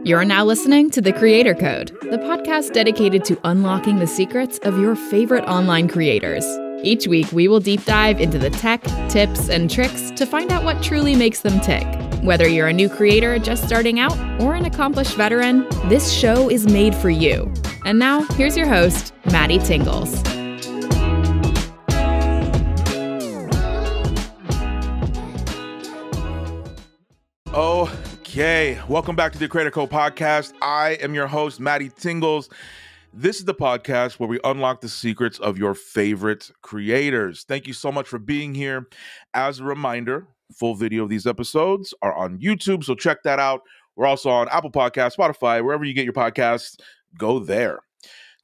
You're now listening to The Creator Code, the podcast dedicated to unlocking the secrets of your favorite online creators. Each week, we will deep dive into the tech, tips, and tricks to find out what truly makes them tick. Whether you're a new creator just starting out or an accomplished veteran, this show is made for you. And now, here's your host, MattyTingles. Okay, welcome back to the Creator Code podcast. I am your host, MattyTingles. This is the podcast where we unlock the secrets of your favorite creators. Thank you so much for being here. As a reminder, full video of these episodes are on YouTube, so check that out. We're also on Apple Podcasts, Spotify, wherever you get your podcasts, go there.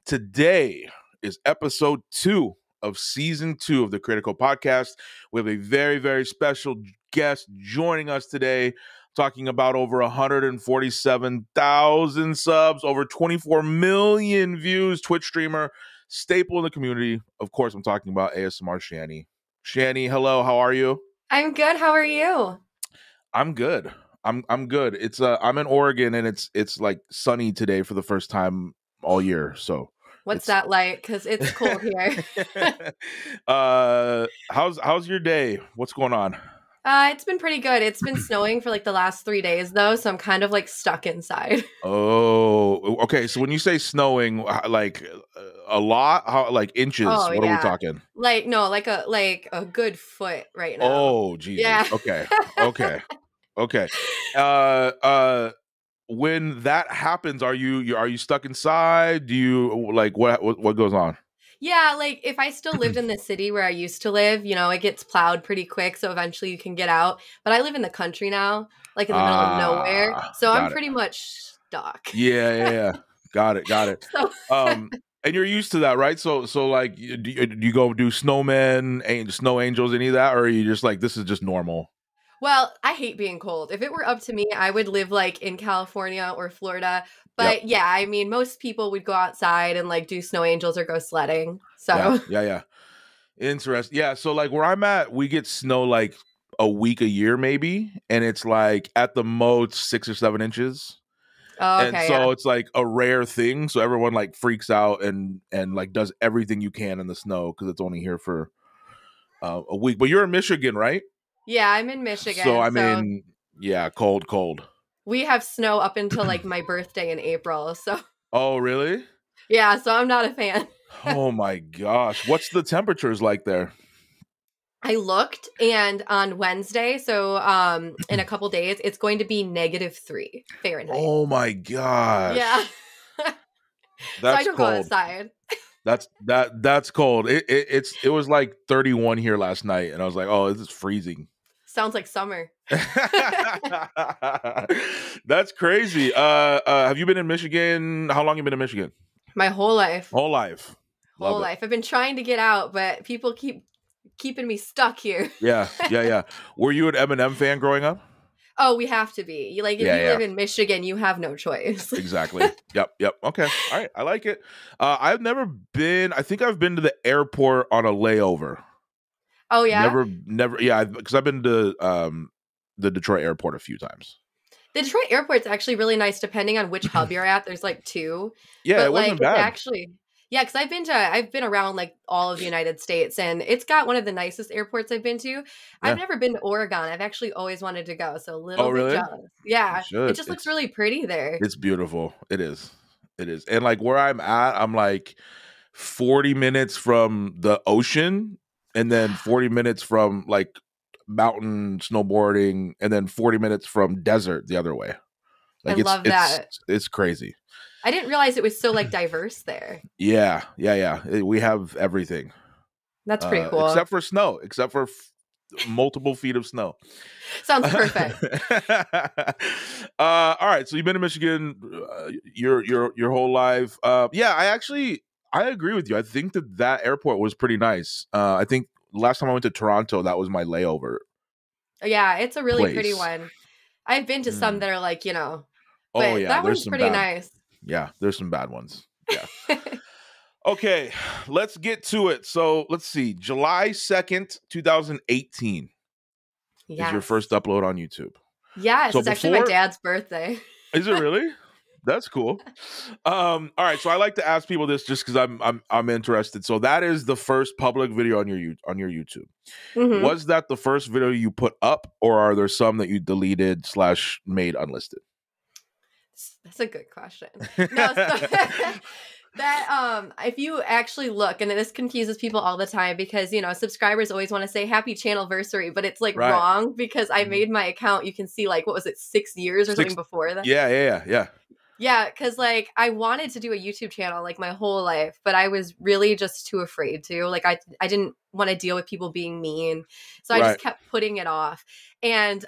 Today is episode 2 of season 2 of the Creator Code podcast. We have a very, very special guest joining us today, talking about over 147,000 subs, over 24 million views, Twitch streamer, staple in the community. Of course, I'm talking about ASMR Shanny. Shanny, hello, how are you? I'm good. How are you? I'm good. I'm good. It's I'm in Oregon and it's like sunny today for the first time all year. So what's that like? Because it's cold here. How's your day? What's going on? It's been pretty good. It's been snowing for like the last 3 days though, so I'm kind of like stuck inside. Oh, okay. So when you say snowing, like a lot, how like inches? Oh, what are we talking? Like no, like a good foot right now. Oh, Jesus. Yeah. Okay. When that happens, are you stuck inside? Do you like what goes on? Yeah, like if I still lived in the city where I used to live, you know, it gets plowed pretty quick, so eventually you can get out. But I live in the country now, like in the middle of nowhere, so I'm pretty much stuck. Yeah. Got it. So And you're used to that, right? So like, do you go do snowmen, snow angels, any of that, or are you just like, this is just normal? Well, I hate being cold. If it were up to me, I would live like in California or Florida. But yeah, I mean, most people would go outside and like do snow angels or go sledding. So yeah. Interesting. Yeah. So like where I'm at, we get snow like a week a year maybe, and it's like at the most 6 or 7 inches. Oh, okay, and so it's like a rare thing. So everyone like freaks out and like does everything you can in the snow because it's only here for a week. But you're in Michigan, right? Yeah, I'm in Michigan. So I mean, yeah, cold. We have snow up until like my birthday in April. So oh, really? Yeah, so I'm not a fan. Oh my gosh. What's the temperatures like there? I looked, and on Wednesday, so in a couple days, it's going to be -3 Fahrenheit. Oh my gosh. Yeah. So I don't cold. go outside. That's cold. It was like 31 here last night, and I was like, oh, this is freezing. Sounds like summer. That's crazy. Have you been in Michigan? How long have you been in Michigan? My whole life. Whole life. I've been trying to get out, but people keep keeping me stuck here. Yeah. Were you an Eminem fan growing up? Oh, we have to be. Like, if you live in Michigan, you have no choice. Exactly. Yep. Okay. All right. I like it. I've never been. I think I've been to the airport on a layover. Oh yeah. Never. Yeah, because I've been to the Detroit airport a few times. The Detroit airport's actually really nice, depending on which hub you're at. There's like 2. Yeah, but it wasn't bad. Actually, yeah, because I've been around like all of the United States, and it's got one of the nicest airports I've been to. Yeah. I've never been to Oregon. I've actually always wanted to go, so a little bit jealous. Yeah, it just looks really pretty there. It's beautiful. It is, and like where I'm at, I'm like 40 minutes from the ocean, and then 40 minutes from like mountain snowboarding, and then 40 minutes from desert the other way. Like, I love that. It's crazy. I didn't realize it was so like diverse there. Yeah. We have everything. That's pretty cool. Except for snow. Except for multiple feet of snow. Sounds perfect. All right. So you've been in Michigan your whole life. Yeah. I agree with you. I think that airport was pretty nice. I think last time I went to Toronto, that was my layover. Yeah, it's a really pretty one. I've been to some that are like, you know, but that one's pretty nice. Yeah, there's some bad ones. Yeah. Okay, let's get to it. So let's see. July 2nd, 2018 is your first upload on YouTube. Yes, so it's actually my dad's birthday. Is it really? That's cool. All right, so I like to ask people this just because I'm interested. So that is the first public video on your YouTube. Mm-hmm. Was that the first video you put up, or are there some that you deleted / made unlisted? That's a good question. No, so that if you actually look, and this confuses people all the time because subscribers always want to say happy channelversary, but it's like wrong because I made my account. You can see like what was it, 6 years or something before that? Yeah, because like I wanted to do a YouTube channel like my whole life, but I was really just too afraid to. Like I didn't want to deal with people being mean, so I just kept putting it off. And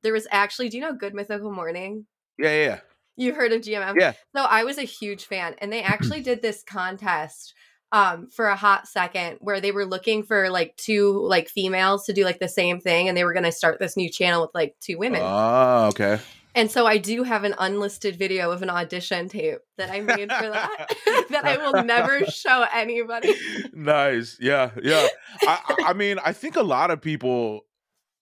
there was actually, do you know Good Mythical Morning? Yeah. You heard of GMM? Yeah. So I was a huge fan, and they actually did this contest for a hot second where they were looking for like 2 like females to do like the same thing, and they were going to start this new channel with like 2 women. Oh, okay. And so I do have an unlisted video of an audition tape that I made for that that I will never show anybody. Nice. Yeah. I mean, I think a lot of people,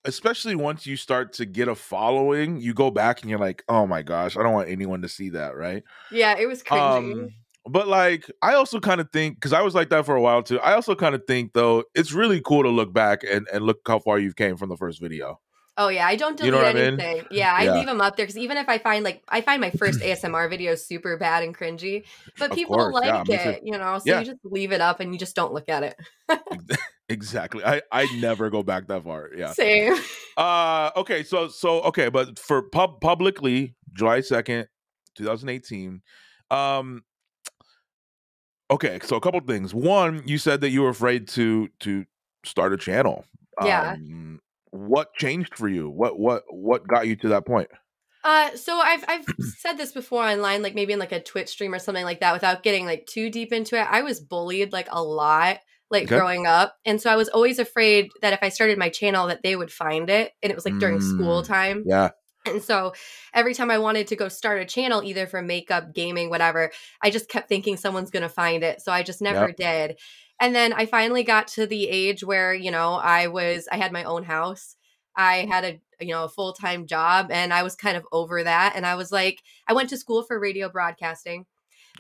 especially once you start to get a following, you go back and you're like, oh my gosh, I don't want anyone to see that, right? Yeah, it was cringy. But like, I also kind of think, because I was like that for a while too, I also kind of think though, it's really cool to look back and look how far you've came from the first video. Oh yeah, I don't delete anything. I mean? Yeah, I leave them up there because even if I find my first ASMR video super bad and cringy, but people like it, so you just leave it up and you just don't look at it. Exactly. I never go back that far. Yeah. Same. Okay. So okay, but for publicly, July 2nd, 2018. Okay. So a couple things. One, you said that you were afraid to start a channel. Yeah. What changed for you? What got you to that point? So I've said this before online, like maybe in like a Twitch stream or something like that, without getting like too deep into it. I was bullied like a lot, like growing up. And so I was always afraid that if I started my channel that they would find it. And it was like during school time. Yeah. And so every time I wanted to go start a channel, either for makeup, gaming, whatever, I just kept thinking someone's going to find it. So I just never did. And then I finally got to the age where, I had my own house. I had a full-time job, and I was kind of over that. And I was like, I went to school for radio broadcasting.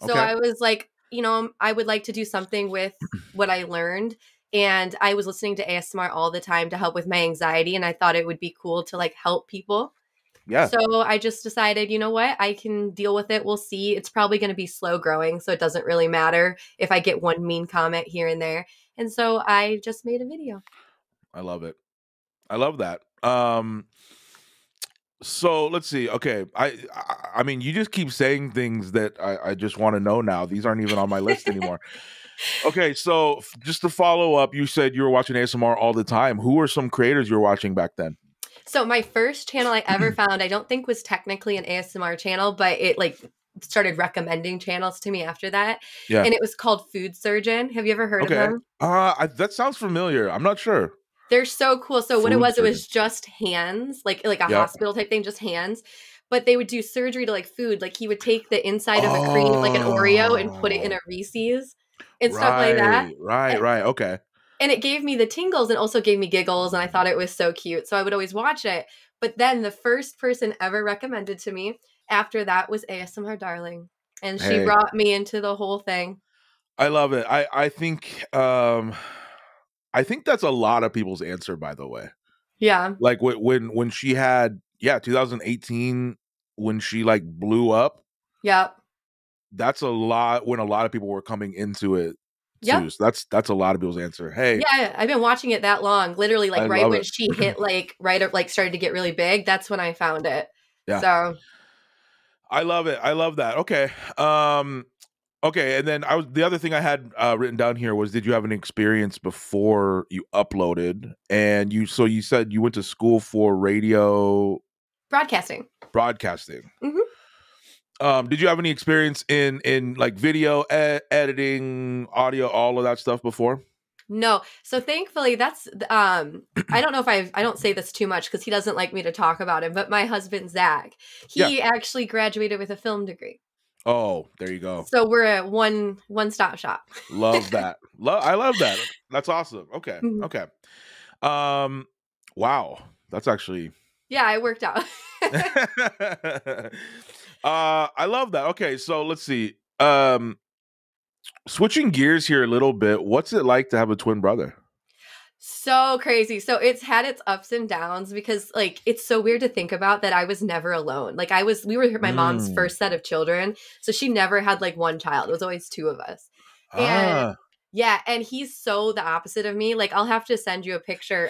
So I was like, I would like to do something with what I learned. And I was listening to ASMR all the time to help with my anxiety. And I thought it would be cool to like help people. Yeah. So I just decided, you know what? I can deal with it. We'll see. It's probably going to be slow growing. So it doesn't really matter if I get one mean comment here and there. And so I just made a video. I love it. I love that. So let's see. Okay. I mean, you just keep saying things that I just want to know now. These aren't even on my list anymore. Okay. So just to follow up, you said you were watching ASMR all the time. Who were some creators you were watching back then? So my first channel I ever found, I don't think was technically an ASMR channel, but it like started recommending channels to me after that. Yeah. And it was called Food Surgeon. Have you ever heard of them? That sounds familiar. I'm not sure. They're so cool. So what it was just hands, like a hospital type thing, just hands. But they would do surgery to like food. Like he would take the inside of a cream, like an Oreo, and put it in a Reese's and stuff like that. Right. Okay. And it gave me the tingles and also gave me giggles. And I thought it was so cute. So I would always watch it. But then the first person ever recommended to me after that was ASMR Darling. And she brought me into the whole thing. I love it. I think that's a lot of people's answer, by the way. Yeah. Like when she had, 2018, when she like blew up. Yep. That's a lot when a lot of people were coming into it. Yep. So that's a lot of people's answer. Hey. Yeah, I've been watching it that long. Literally, like right when she hit started to get really big. That's when I found it. Yeah. So I love it. I love that. Okay. Okay, and then the other thing I had written down here was, did you have an experience before you uploaded? And you said you went to school for radio broadcasting. Mm-hmm. Did you have any experience in like video editing, audio, all of that stuff before? No. So thankfully that's, I don't know if I don't say this too much because he doesn't like me to talk about him, but my husband, Zach, he actually graduated with a film degree. Oh, there you go. So we're a one-stop shop. Love that. I love that. That's awesome. Okay. Mm-hmm. Okay. Wow. That's actually. Yeah, it worked out. I love that. Okay, so let's see. Switching gears here a little bit, what's it like to have a twin brother? So crazy. So it's had its ups and downs because like it's so weird to think about that I was never alone. Like we were my mom's first set of children. So she never had like one child. It was always two of us. And yeah, and he's so the opposite of me. Like I'll have to send you a picture.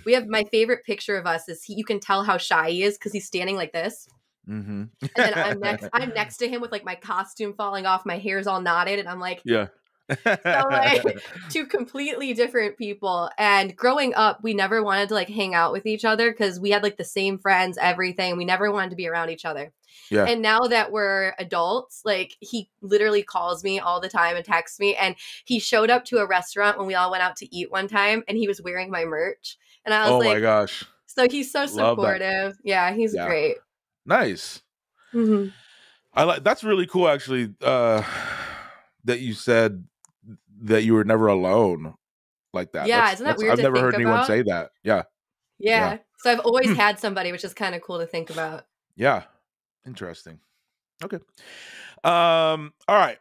We have my favorite picture of us is you can tell how shy he is because he's standing like this. Mm-hmm. And then I'm next to him with like my costume falling off, my hair's all knotted, and I'm like, yeah. So like two completely different people. And growing up, we never wanted to like hang out with each other because we had like the same friends, everything. We never wanted to be around each other. Yeah. And now that we're adults, like he literally calls me all the time and texts me. And he showed up to a restaurant when we all went out to eat one time and he was wearing my merch. And I was like, oh my gosh. So he's so supportive. Yeah, he's great. Nice. Mm-hmm. That's really cool actually, that you said that you were never alone like that. Yeah, isn't that weird? I've never heard anyone say that. Yeah. So I've always had somebody, which is kind of cool to think about. Yeah. Interesting. Okay. All right.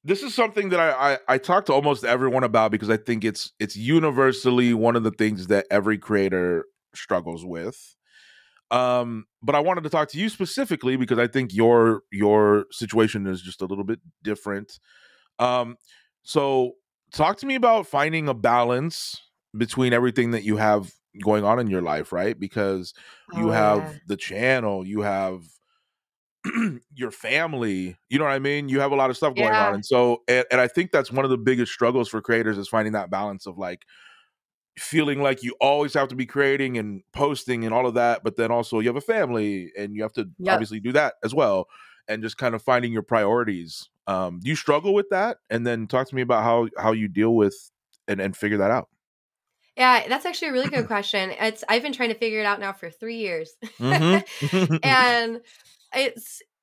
This is something that I talk to almost everyone about because I think it's universally one of the things that every creator struggles with. But I wanted to talk to you specifically because I think your situation is just a little bit different. So talk to me about finding a balance between everything that you have going on in your life, right? Because you have the channel, you have your family, you know what I mean? You have a lot of stuff going on. And so, and I think that's one of the biggest struggles for creators is finding that balance of like feeling like you always have to be creating and posting and all of that. But then also you have a family and you have to obviously do that as well. And just kind of finding your priorities. Do you struggle with that? And then talk to me about how you deal with and figure that out. Yeah, that's actually a really good question. I've been trying to figure it out now for 3 years. Mm-hmm. And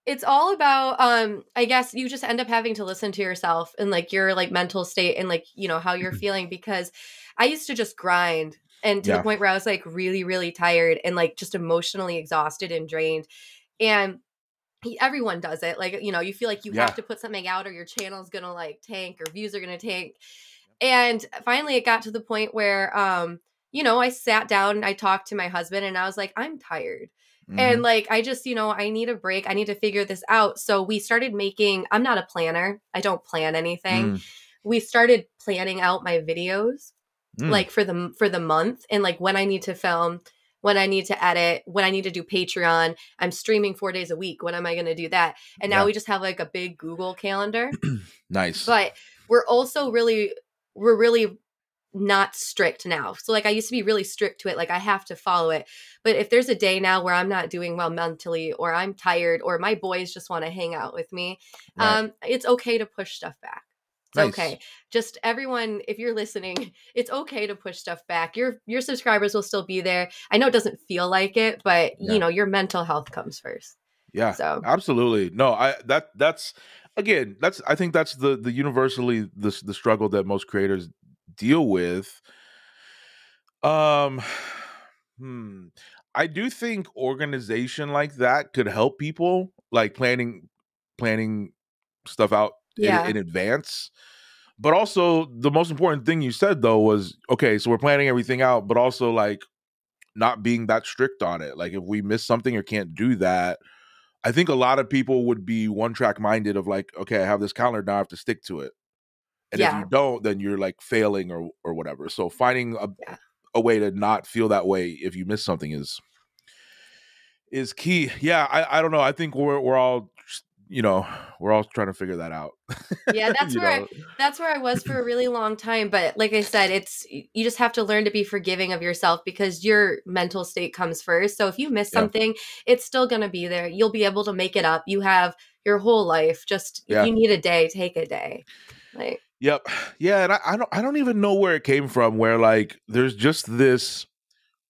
it's all about I guess you just end up having to listen to yourself and like your like mental state and like, you know, how you're feeling, because I used to just grind and to the point where I was like really, really tired and like just emotionally exhausted and drained. And everyone does it. Like, you know, you feel like you have to put something out or your channel's going to like tank or views are going to tank. And finally it got to the point where, you know, I sat down and I talked to my husband and I was like, I'm tired. Mm-hmm. And like, I just, you know, I need a break. I need to figure this out. So we started I'm not a planner. I don't plan anything. We started planning out my videos like for the month and like when I need to film, when I need to edit, when I need to do Patreon. I'm streaming 4 days a week. When am I going to do that? And now we just have like a big Google calendar. Nice. But we're also really not strict now. So like I used to be really strict to it. Like I have to follow it. But if there's a day now where I'm not doing well mentally or I'm tired or my boys just want to hang out with me, it's okay to push stuff back. It's okay. Just everyone, if you're listening, it's okay to push stuff back. Your subscribers will still be there. I know it doesn't feel like it, but you know, your mental health comes first. Yeah. So absolutely. No, I think that's the universally the struggle that most creators deal with. I do think organization like that could help people, like planning stuff out in advance. But also the most important thing you said though was, okay, so we're planning everything out, but also like not being that strict on it. Like if we miss something or can't do that, I think a lot of people would be one track minded of like, okay, I have this calendar now, I have to stick to it. And if you don't, then you're like failing or whatever. So finding a way to not feel that way if you miss something is key. Yeah, I don't know. I think we're all, you know, we're all trying to figure that out. Yeah, that's where I was for a really long time. But like I said, you just have to learn to be forgiving of yourself because your mental state comes first. So if you miss something, it's still going to be there. You'll be able to make it up. You have your whole life. Just if you need a day, take a day. Like. Yep. Yeah, and I don't even know where it came from, where like there's just this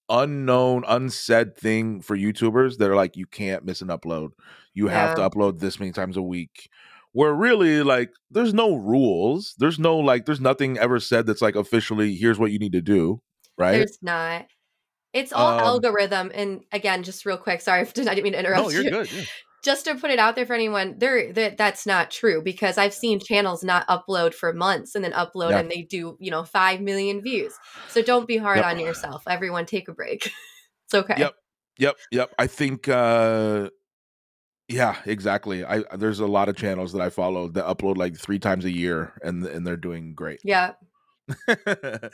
unknown, unsaid thing for YouTubers that are like, you can't miss an upload. You have to upload this many times a week. Where really like there's no rules. There's nothing ever said that's like officially here's what you need to do. Right? There's not. It's all algorithm. And again, just real quick, sorry, I didn't mean to interrupt you. No, you're good. Yeah. just to put it out there for anyone, that's not true, because I've seen channels not upload for months and then upload and they do, 5 million views. So don't be hard on yourself. Everyone take a break. It's okay. Yep. I think, yeah, exactly. There's a lot of channels that I follow that upload like 3 times a year and they're doing great. Yeah. So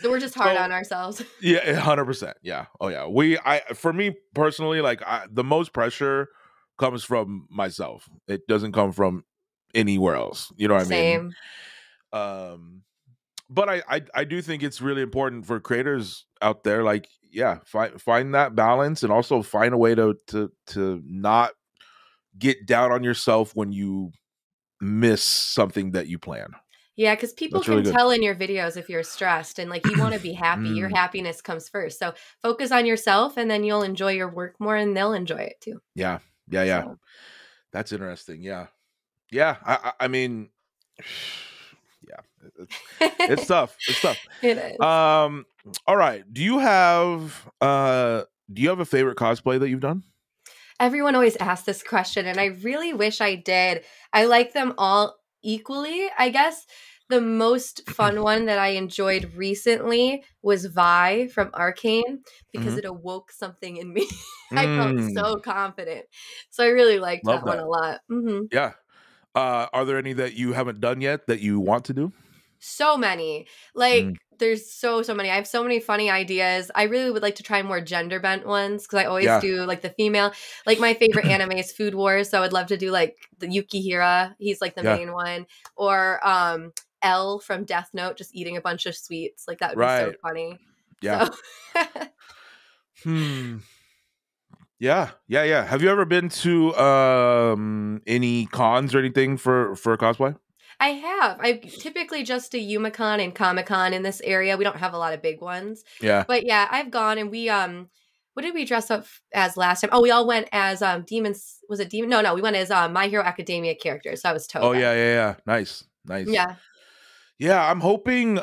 we're just hard on ourselves. Yeah, 100%. Yeah. Oh yeah. For me personally, like the most pressure comes from myself. It doesn't come from anywhere else. You know what Same. I mean? But I do think it's really important for creators out there, like, yeah, find that balance and also find a way to not get down on yourself when you miss something that you plan. Yeah, because people can tell in your videos if you're stressed and like you want to be happy. Your happiness comes first. So focus on yourself and then you'll enjoy your work more and they'll enjoy it too. Yeah. So. That's interesting. Yeah. I mean, yeah, it's tough. It's tough. It is. All right. Do you have a favorite cosplay that you've done? Everyone always asks this question, and I really wish I did. I like them all equally. I guess the most fun one that I enjoyed recently was Vi from Arcane, because it awoke something in me. I felt so confident. So I really liked that one a lot. Yeah. Are there any that you haven't done yet that you want to do? So many. Like there's so many. I have so many funny ideas. I really would like to try more gender bent ones, because I always do like the female. Like my favorite anime is Food Wars, so I would love to do like the Yukihira. He's like the main one. Or L from Death Note, just eating a bunch of sweets. Like that would be so funny. Yeah. So. Yeah. Have you ever been to any cons or anything for cosplay? I have. I typically just do YumaCon and Comic-Con in this area. We don't have a lot of big ones. Yeah. But yeah, I've gone, and we what did we dress up as last time? Oh, we all went as demons. Was it demon? No, we went as My Hero Academia characters. So I was Toga. Oh yeah. Nice. Yeah, I'm hoping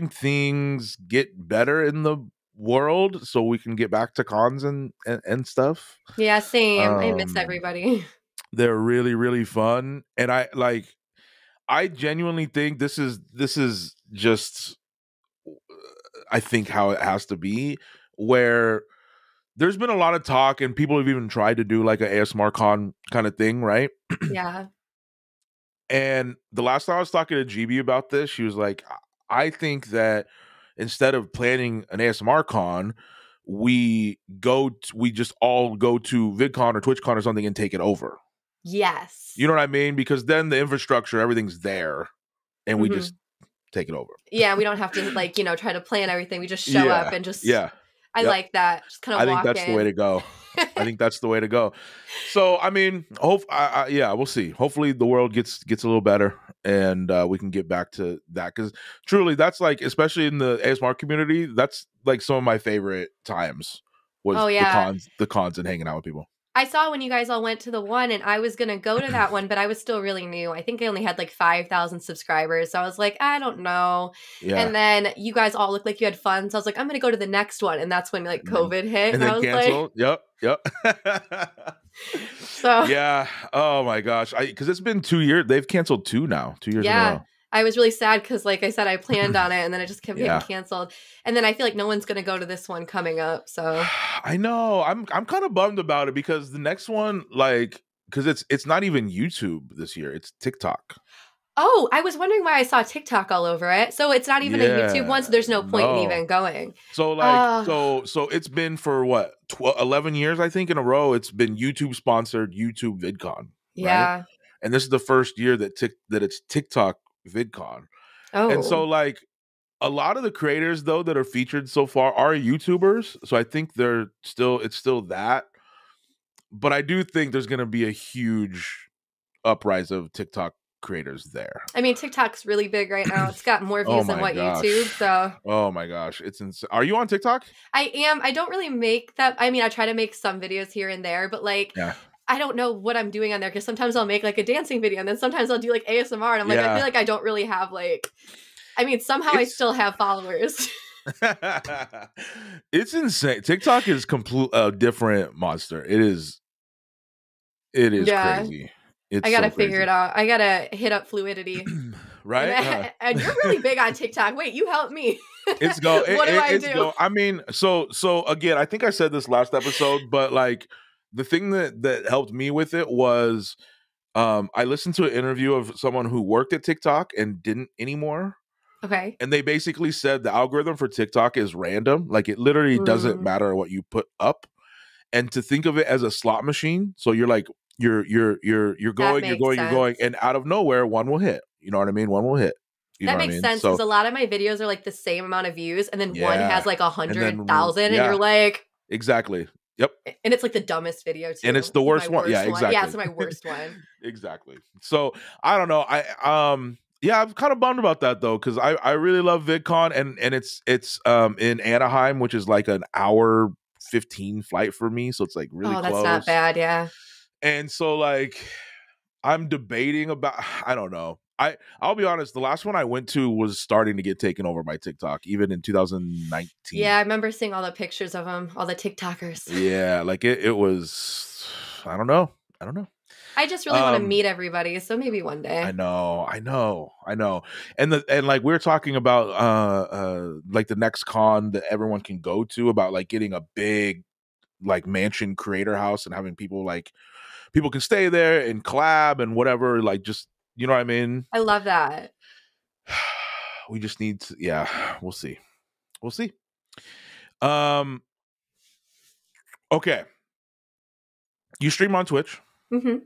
things get better in the world so we can get back to cons and stuff. Yeah, same. I miss everybody. They're really, really fun. And I genuinely think this is just, I think, how it has to be, where there's been a lot of talk and people have even tried to do like an ASMR con kind of thing, right? Yeah. And the last time I was talking to GB about this, she was like, I think that instead of planning an ASMR con, we just all go to VidCon or TwitchCon or something and take it over. Yes. You know what I mean? Because then the infrastructure, everything's there, and we just take it over. Yeah, we don't have to try to plan everything. We just show up and just I like that. Just kind of I think that's the way to go. I think that's the way to go. So, I mean, we'll see. Hopefully the world gets a little better and we can get back to that, because truly that's like, especially in the ASMR community, that's like some of my favorite times was the cons and hanging out with people. I saw when you guys all went to the one, and I was going to go to that one, but I was still really new. I think I only had like 5,000 subscribers. So I was like, I don't know. Yeah. And then you guys all looked like you had fun. So I was like, I'm going to go to the next one. And that's when like COVID hit. And then I was canceled. Like, Yep. So yeah. Oh my gosh. Because it's been 2 years. They've canceled 2 years in a row. I was really sad because, like I said, I planned on it and then it just kept getting canceled. And then I feel like no one's going to go to this one coming up. So I know I'm kind of bummed about it, because the next one, like, because it's not even YouTube this year, it's TikTok. Oh, I was wondering why I saw TikTok all over it. So it's not even a YouTube one, so there's no point in even going. So like, so it's been for what 11 years, I think, in a row. It's been YouTube sponsored YouTube VidCon. Yeah, right? And this is the first year that it's TikTok VidCon. Oh, and so like a lot of the creators though that are featured so far are YouTubers, so I think it's still that, but I do think there's going to be a huge uprise of TikTok creators there. I mean, TikTok's really big right now. It's got more views than YouTube. So oh my gosh, it's insane. Are you on TikTok? I am. I don't really make that. I mean, I try to make some videos here and there, but like I don't know what I'm doing on there, because sometimes I'll make like a dancing video and then sometimes I'll do like ASMR, and I'm like, I feel like I don't really have like, I mean, somehow I still have followers. It's insane. TikTok is a different monster. It is It is crazy. I gotta figure it out. I gotta hit up Fluidity. Right? And you're really big on TikTok. Wait, you help me. It's go. What do I do? I mean, so again, I think I said this last episode, but like the thing that helped me with it was I listened to an interview of someone who worked at TikTok and didn't anymore. Okay. And they basically said the algorithm for TikTok is random. Like it literally doesn't matter what you put up. And to think of it as a slot machine, so you're like you're going, and out of nowhere one will hit. You know what I mean? One will hit. That makes sense because a lot of my videos are like the same amount of views, and then one has like 100,000, and you're like, exactly. Yep. And it's like the dumbest video too. And it's the worst one. Yeah, exactly. Yeah, it's my worst one. Exactly. So I don't know. I'm kind of bummed about that though, because I really love VidCon, and it's in Anaheim, which is like an hour 15 flight for me. So it's like really close. That's not bad, yeah. And so like I'm debating about, I don't know. I'll be honest, the last one I went to was starting to get taken over by TikTok, even in 2019. Yeah, I remember seeing all the pictures of them, all the TikTokers. Yeah, like it was, I don't know. I just really want to meet everybody, so maybe one day. I know. And like we're talking about like the next con that everyone can go to, about like getting a big like mansion creator house and having people can stay there and collab and whatever, like just, you know what I mean? I love that. We just need to, we'll see. Okay. You stream on Twitch. Mm-hmm.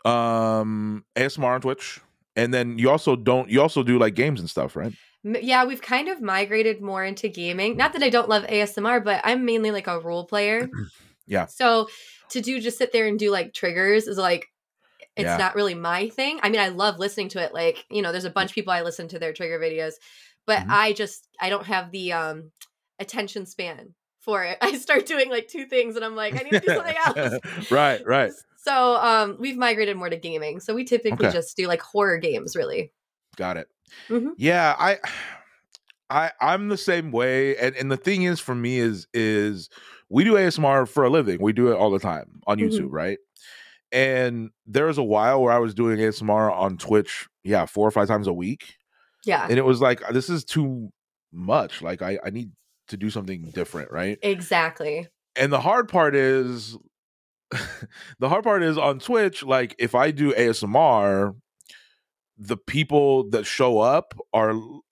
ASMR on Twitch. And then you also do like games and stuff, right? Yeah, we've kind of migrated more into gaming. Not that I don't love ASMR, but I'm mainly like a role player. Yeah. So to just sit there and do like triggers is like, it's not really my thing. I mean, I love listening to it. Like, you know, there's a bunch of people I listen to their trigger videos, but I don't have the attention span for it. I start doing like two things and I'm like, I need to do something else. Right. So we've migrated more to gaming. So we typically just do like horror games, really. Got it. Mm-hmm. Yeah, I'm the same way. And the thing is for me is we do ASMR for a living. We do it all the time on YouTube, right? And there was a while where I was doing ASMR on Twitch, 4 or 5 times a week. Yeah. And it was like, this is too much. Like, I need to do something different, right? Exactly. And the hard part is, on Twitch, like, if I do ASMR, the people that show up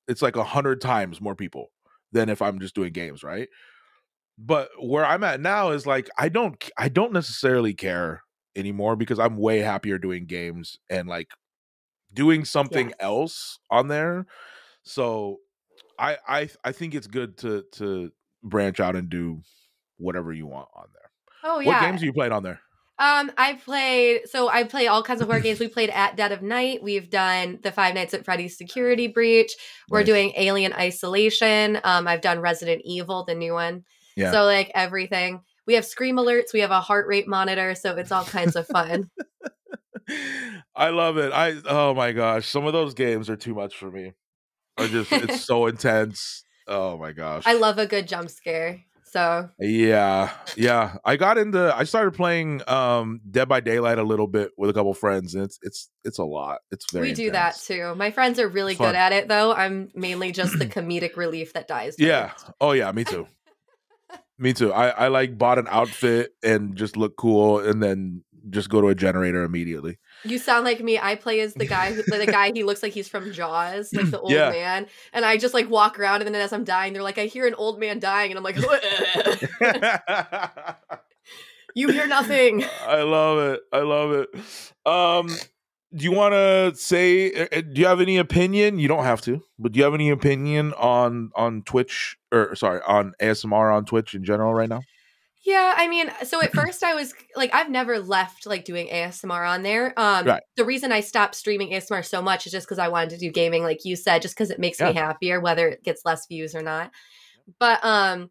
it's like 100 times more people than if I'm just doing games, right? But where I'm at now is like, I don't necessarily care anymore, because I'm way happier doing games and like doing something else on there. So I think it's good to branch out and do whatever you want on there. Oh yeah. What games are you playing on there? I play all kinds of horror games. We played At Dead of Night. We've done the Five Nights at Freddy's Security Breach. We're doing Alien Isolation. I've done Resident Evil, the new one. Yeah. So like everything. We have scream alerts. We have a heart rate monitor. So it's all kinds of fun. I love it. Oh my gosh. Some of those games are too much for me. It's so intense. Oh my gosh. I love a good jump scare. So yeah. I started playing Dead by Daylight a little bit with a couple friends, and it's a lot. It's very intense. We do that too. My friends are really good at it though. I'm mainly just the comedic relief that dies. Yeah. Oh yeah, me too. Me too. I like bought an outfit and just look cool, and then just go to a generator immediately. You sound like me. I play as the guy he looks like he's from Jaws, like the old man. And I just like walk around, and then as I'm dying, they're like, I hear an old man dying, and I'm like, you hear nothing. I love it. Do you want to say, do you have any opinion? You don't have to, but do you have any opinion on Twitch, on ASMR on Twitch in general right now? Yeah, I mean, so at first I was like, I've never left like doing ASMR on there. The reason I stopped streaming ASMR so much is just because I wanted to do gaming, like you said, just because it makes me happier, whether it gets less views or not. But I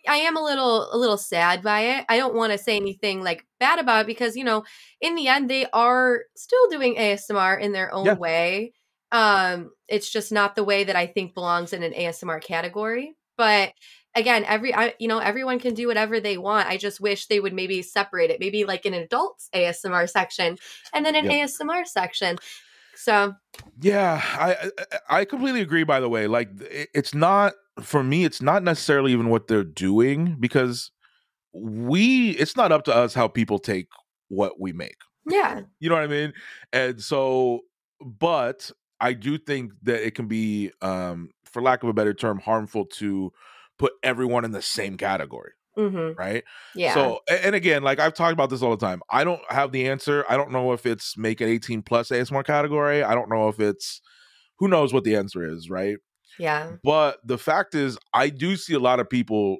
am a little sad by it. I don't want to say anything like bad about it, because, you know, in the end, they are still doing ASMR in their own way. It's just not the way that I think belongs in an ASMR category. But again, everyone can do whatever they want. I just wish they would maybe separate it, maybe like an adults ASMR section and then an ASMR section. So yeah, I completely agree. By the way, like it's not for me. It's not necessarily even what they're doing, because it's not up to us how people take what we make. Yeah, you know what I mean. And so, but I do think that it can be, for lack of a better term, harmful to put everyone in the same category. Right. Yeah. So, and again, like I've talked about this all the time, I don't have the answer. I don't know if it's make an 18 plus ASMR category. I don't know if it's, who knows what the answer is. Right. Yeah. But the fact is, I do see a lot of people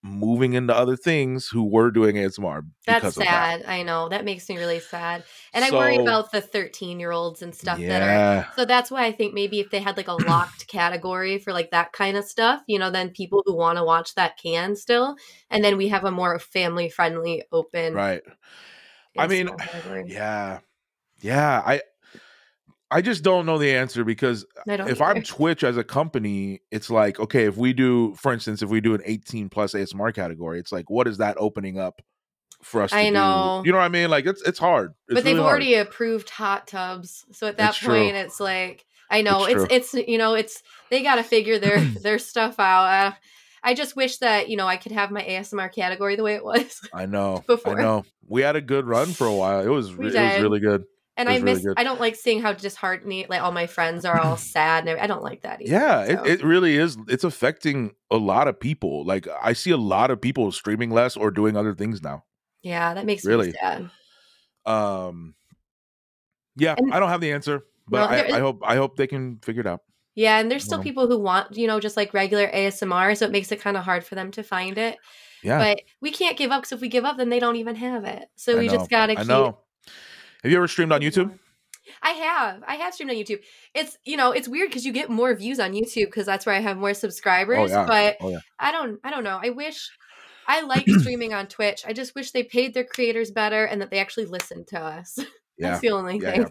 moving into other things who were doing ASMR. That's sad. I know. That makes me really sad. And I worry about the 13-year-olds and stuff that are. So that's why I think maybe if they had like a locked category for like that kind of stuff, then people who want to watch that can still. And then we have a more family friendly, open. Right. I mean, yeah. I just don't know the answer, because if I'm Twitch as a company, it's like, okay, if we do, for instance, if we do an 18 plus ASMR category, it's like, what is that opening up for us to do? You know what I mean? Like it's hard. But they've already approved hot tubs. So at that point, it's like, I know it's they got to figure their stuff out. I just wish that, I could have my ASMR category the way it was. I know. Before. I know. We had a good run for a while. It was really good. And I don't like seeing how disheartening, like all my friends are all sad. And I don't like that either. Yeah, so. It really is. It's affecting a lot of people. Like I see a lot of people streaming less or doing other things now. Yeah, that makes me sad. Yeah, I don't have the answer, but I hope they can figure it out. Yeah, and there's still people who want, just like regular ASMR, so it makes it kind of hard for them to find it. Yeah. But we can't give up, because if we give up, then they don't even have it. So we just got to keep. I know. Have you ever streamed on YouTube? I have streamed on YouTube. It's it's weird because you get more views on YouTube because that's where I have more subscribers. But I don't know. I like streaming on Twitch. I just wish they paid their creators better and that they actually listened to us. That's the only thing. Yeah.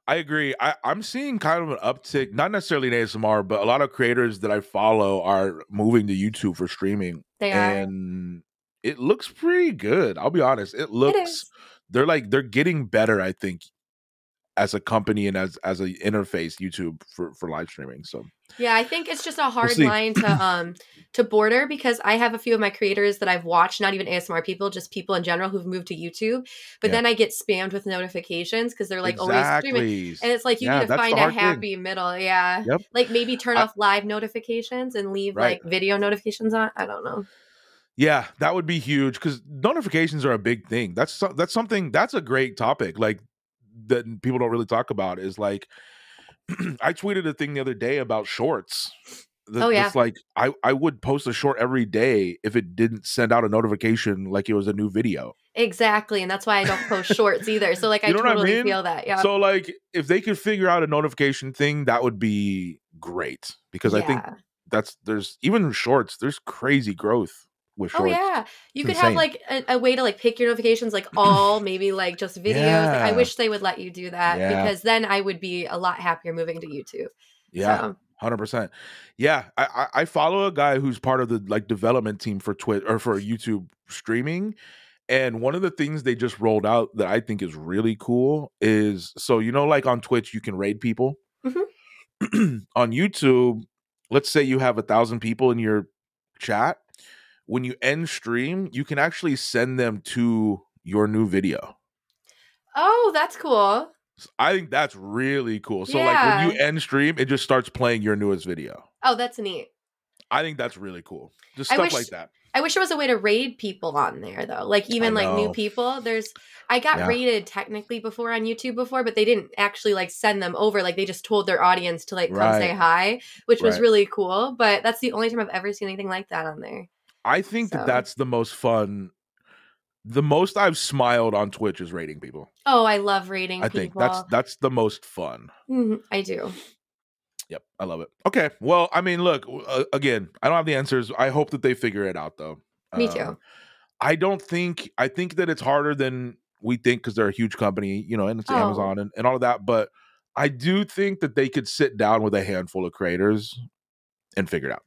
I agree. I'm seeing kind of an uptick, not necessarily in ASMR, but a lot of creators that I follow are moving to YouTube for streaming. They are. And it looks pretty good. I'll be honest. It looks. They're getting better, I think, as a company and as an interface, YouTube for live streaming. So yeah, I think it's just a hard line to border, because I have a few of my creators that I've watched, not even ASMR people, just people in general who've moved to YouTube. But then I get spammed with notifications because they're like always streaming, and it's like you need to find a happy middle. Yeah, like maybe turn off live notifications and leave like video notifications on. I don't know. Yeah, that would be huge, because notifications are a big thing. That's a great topic, like that people don't really talk about, is like I tweeted a thing the other day about shorts. It's like I would post a short every day if it didn't send out a notification like it was a new video. Exactly, and that's why I don't post shorts either. So like I totally feel that. Yeah. So like if they could figure out a notification thing, that would be great, because I think there's even shorts, there's crazy growth with shorts. Oh yeah, you could have like a way to like pick your notifications, like all maybe like just videos. Yeah. Like, I wish they would let you do that, because then I would be a lot happier moving to YouTube. Yeah, 100%. Yeah, I follow a guy who's part of the like development team for Twitch or for YouTube streaming, and one of the things they just rolled out that I think is really cool is, so like on Twitch you can raid people. On YouTube, let's say you have 1,000 people in your chat. When you end stream, you can actually send them to your new video. Oh, that's cool. I think that's really cool. So like when you end stream, it just starts playing your newest video. Oh, that's neat. I think that's really cool. Just stuff like that. I wish there was a way to raid people on there though. Like even like new people. I got raided technically before on YouTube but they didn't actually like send them over. Like they just told their audience to like come say hi, which was really cool. But that's the only time I've ever seen anything like that on there. I think that's the most fun. The most I've smiled on Twitch is rating people. Oh, I love rating people. I think that's the most fun. I do. Yep, I love it. Okay, well, I mean, look, again, I don't have the answers. I hope that they figure it out, though. Me too. I think that it's harder than we think, because they're a huge company, and it's Amazon and all of that. But I do think that they could sit down with a handful of creators and figure it out.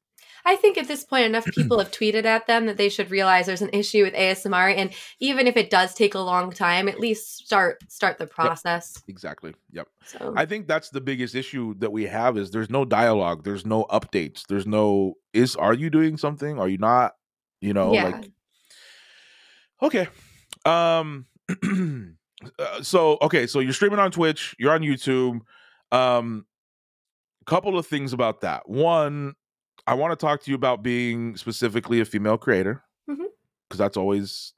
I think at this point, enough people have tweeted at them that they should realize there's an issue with ASMR. And even if it does take a long time, at least start the process. Yep. Exactly. Yep. So I think that's the biggest issue that we have is there's no dialogue. There's no updates. There's no, are you doing something? Are you not? You know, like, okay. So you're streaming on Twitch, you're on YouTube. Couple of things about that. One, I want to talk to you about being specifically a female creator, because that's always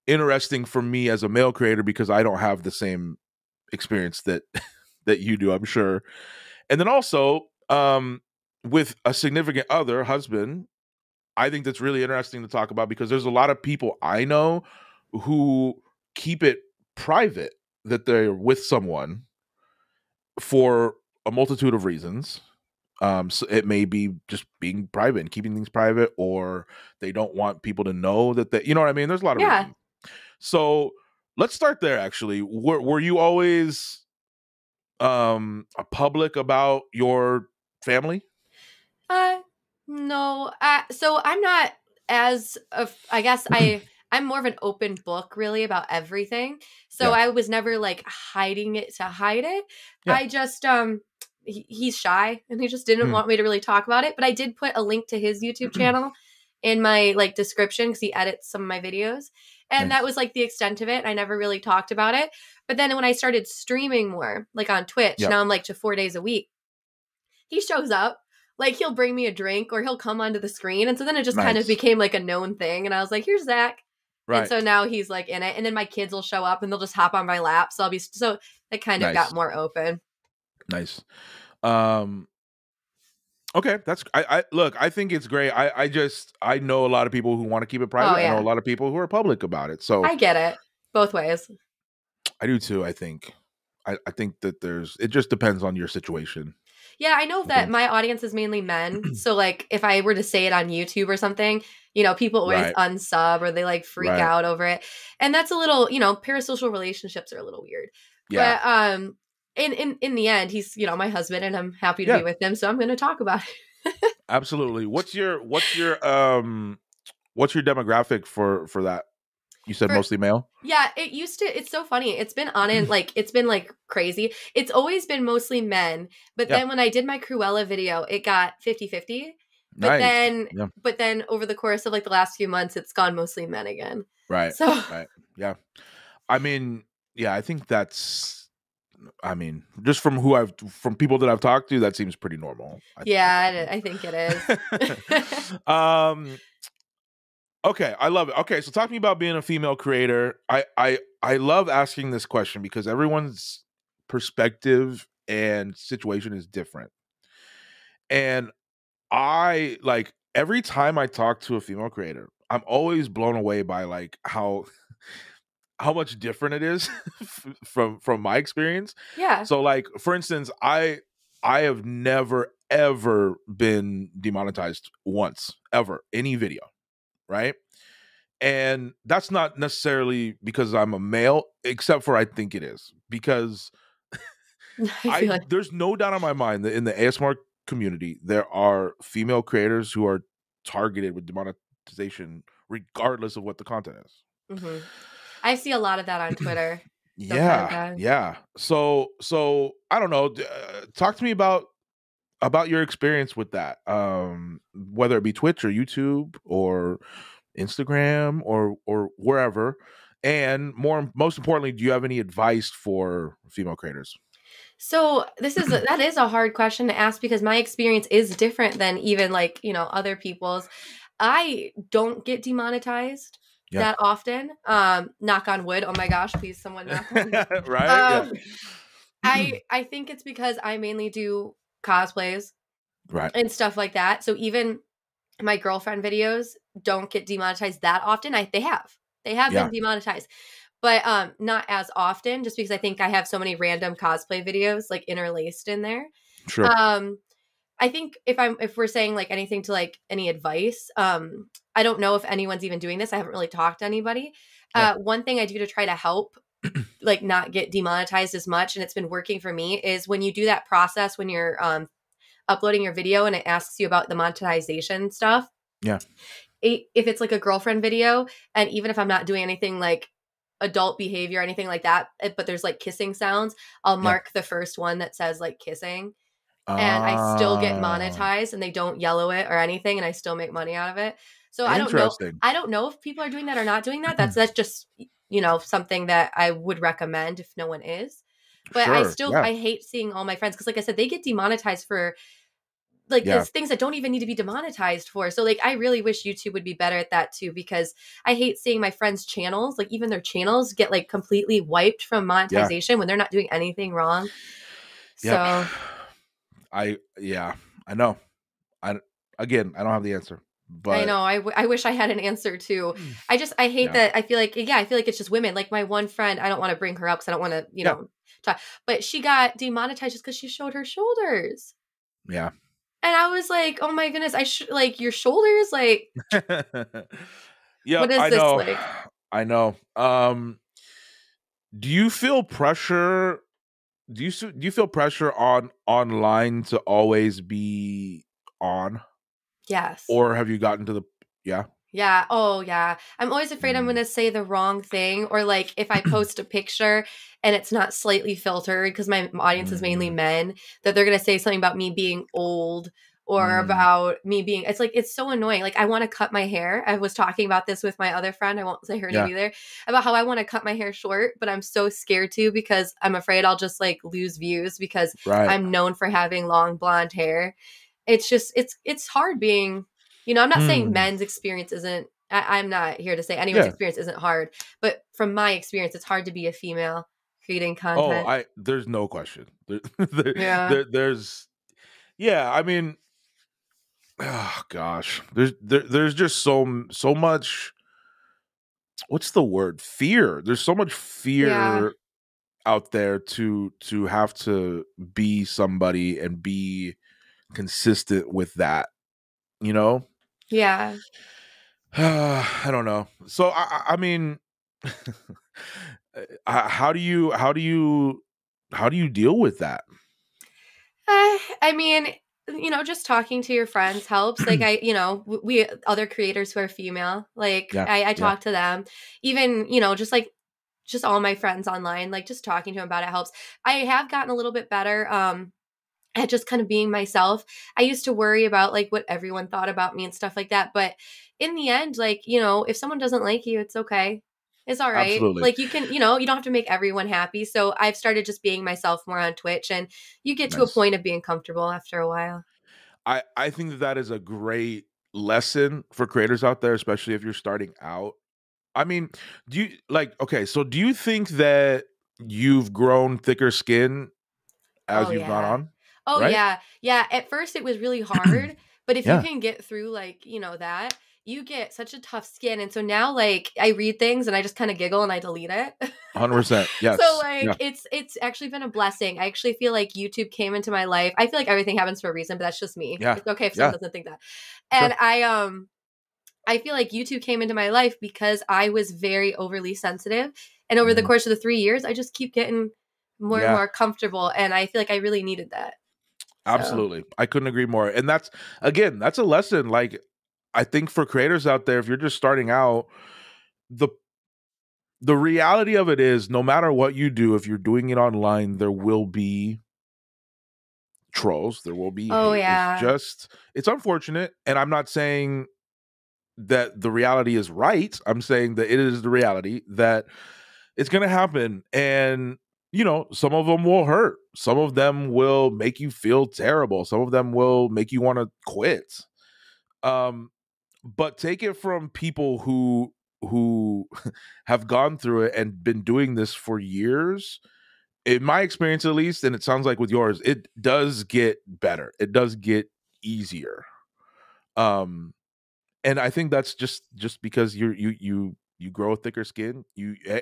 interesting for me as a male creator, because I don't have the same experience that you do, I'm sure. And then also, with a significant other, husband, I think that's really interesting to talk about, because there's a lot of people I know who keep it private that they're with someone for a multitude of reasons. So it may be just being private and keeping things private, or they don't want people to know that they, you know what I mean? There's a lot of reasons. So let's start there. Actually, were you always public about your family? No. So I'm not as I guess I'm more of an open book really about everything. So I was never like hiding it to hide it. I just he's shy and he just didn't want me to really talk about it. But I did put a link to his YouTube channel in my like description, because he edits some of my videos. And that was like the extent of it. I never really talked about it. But then when I started streaming more, like on Twitch, now I'm like to 4 days a week, he shows up. Like he'll bring me a drink or he'll come onto the screen. And so then it just kind of became like a known thing. And I was like, here's Zach. Right. And so now he's like in it. And then my kids will show up and they'll just hop on my lap. So it kind of got more open. Nice. Okay, that's I look, I think it's great. I know a lot of people who want to keep it private. I know a lot of people who are public about it. So I get it both ways. I do too. I think that it just depends on your situation. Yeah, I know that my audience is mainly men. So like if I were to say it on YouTube or something, you know, people always unsub or they like freak out over it. And that's a little, you know, parasocial relationships are a little weird. Yeah. But in the end, he's, you know, my husband and I'm happy to be with him. So I'm going to talk about it. Absolutely. What's your demographic for that? You said mostly male? Yeah, it's so funny. It's been it's been like crazy. It's always been mostly men. But then when I did my Cruella video, it got 50-50. But then over the course of like the last few months, it's gone mostly men again. Right. So yeah. I mean, yeah, I think just from people that I've talked to, that seems pretty normal. I think it is. Okay, I love it. Okay, so talk to me about being a female creator. I love asking this question because everyone's perspective and situation is different. And I like every time I talk to a female creator, I'm always blown away by like how much different it is from my experience. Yeah. So like for instance, I have never ever been demonetized once, ever, any video. Right. And that's not necessarily because I'm a male, except for I think it is because there's no doubt in my mind that in the ASMR community, there are female creators who are targeted with demonetization, regardless of what the content is. Mm-hmm. I see a lot of that on Twitter. Yeah. So I don't know. Talk to me about your experience with that, whether it be Twitch or YouTube or Instagram or wherever, and most importantly, do you have any advice for female creators? So that is a hard question to ask because my experience is different than even like, you know, other people's. I don't get demonetized that often. Knock on wood. Oh my gosh, please someone knock on wood. Right. I think it's because I mainly do cosplays. Right. And stuff like that. So even my girlfriend videos don't get demonetized that often. They have been demonetized, but not as often just because I think I have so many random cosplay videos like interlaced in there. Sure. I think if we're saying like anything to like any advice, I don't know if anyone's even doing this. I haven't really talked to anybody. One thing I do to try to help like not get demonetized as much, and it's been working for me, is when you do that process when you're uploading your video and it asks you about the monetization stuff. Yeah. If it's like a girlfriend video, and even if I'm not doing anything like adult behavior or anything like that, but there's like kissing sounds, I'll mark the first one that says like kissing. And I still get monetized, and they don't yellow it or anything, and I still make money out of it. So I don't know if people are doing that or not doing that. That's just, you know, something that I would recommend if no one is. But I hate seeing all my friends, because like I said, they get demonetized for like there's things that don't even need to be demonetized for. So like I really wish YouTube would be better at that too, because I hate seeing my friends' channels, like even their channels, get like completely wiped from monetization when they're not doing anything wrong. So I know. I don't have the answer. But I know. I wish I had an answer too. I hate that. I feel like it's just women. Like my one friend, I don't want to bring her up because I don't want to, you know, talk. But she got demonetized just because she showed her shoulders. Yeah. And I was like, oh my goodness, like your shoulders, like. Yeah, what is this like? I know. Do you feel pressure? Do you feel pressure online to always be on? Yes. Or have you gotten to the Yeah. Oh, yeah. I'm always afraid I'm going to say the wrong thing, or like if I post a picture and it's not slightly filtered, because my audience is mainly men, that they're going to say something about me being old or about me being, it's so annoying. Like I want to cut my hair. I was talking about this with my other friend, I won't say her name either, about how I want to cut my hair short, but I'm so scared to, because I'm afraid I'll just like lose views, because I'm known for having long blonde hair. It's just, it's hard being, you know, I'm not saying men's experience isn't, I'm not here to say anyone's experience isn't hard, but from my experience, it's hard to be a female creating content. Oh, there's no question. There's, I mean, oh gosh, there's just so much, what's the word? Fear. There's so much fear out there to have to be somebody and be consistent with that, you know? Yeah. I don't know. So I mean, how do you deal with that? I mean, you know, just talking to your friends helps. Like we other creators who are female, like I talk to them, even, you know, just all my friends online, like just talking to them about it helps. I have gotten a little bit better at just kind of being myself. I used to worry about like what everyone thought about me and stuff like that. But in the end, like, you know, if someone doesn't like you, it's okay. It's all right. Absolutely. Like you can, you know, you don't have to make everyone happy. So I've started just being myself more on Twitch, and you get to a point of being comfortable after a while. I think that is a great lesson for creators out there, especially if you're starting out. I mean, do you think that you've grown thicker skin as you've gone on? Oh, right? Yeah. At first it was really hard, but if you can get through like, you know, that, you get such a tough skin. And so now like I read things and I just kind of giggle and I delete it. 100%. Yes. So like it's actually been a blessing. I actually feel like YouTube came into my life. I feel like everything happens for a reason, but that's just me. Yeah. It's okay if someone doesn't think that. And sure. I feel like YouTube came into my life because I was very overly sensitive. And over the course of the 3 years, I just keep getting more and more comfortable. And I feel like I really needed that. Absolutely. So. I couldn't agree more. And that's a lesson. Like, I think for creators out there, if you're just starting out, the reality of it is, no matter what you do, if you're doing it online, there will be trolls. There will be hate. It's unfortunate. And I'm not saying that the reality is right. I'm saying that it is the reality that it's going to happen. And, you know, some of them will hurt. Some of them will make you feel terrible. Some of them will make you want to quit. But take it from people who have gone through it and been doing this for years. In my experience, at least, and it sounds like with yours, it does get better. It does get easier. And I think that's just because you grow a thicker skin,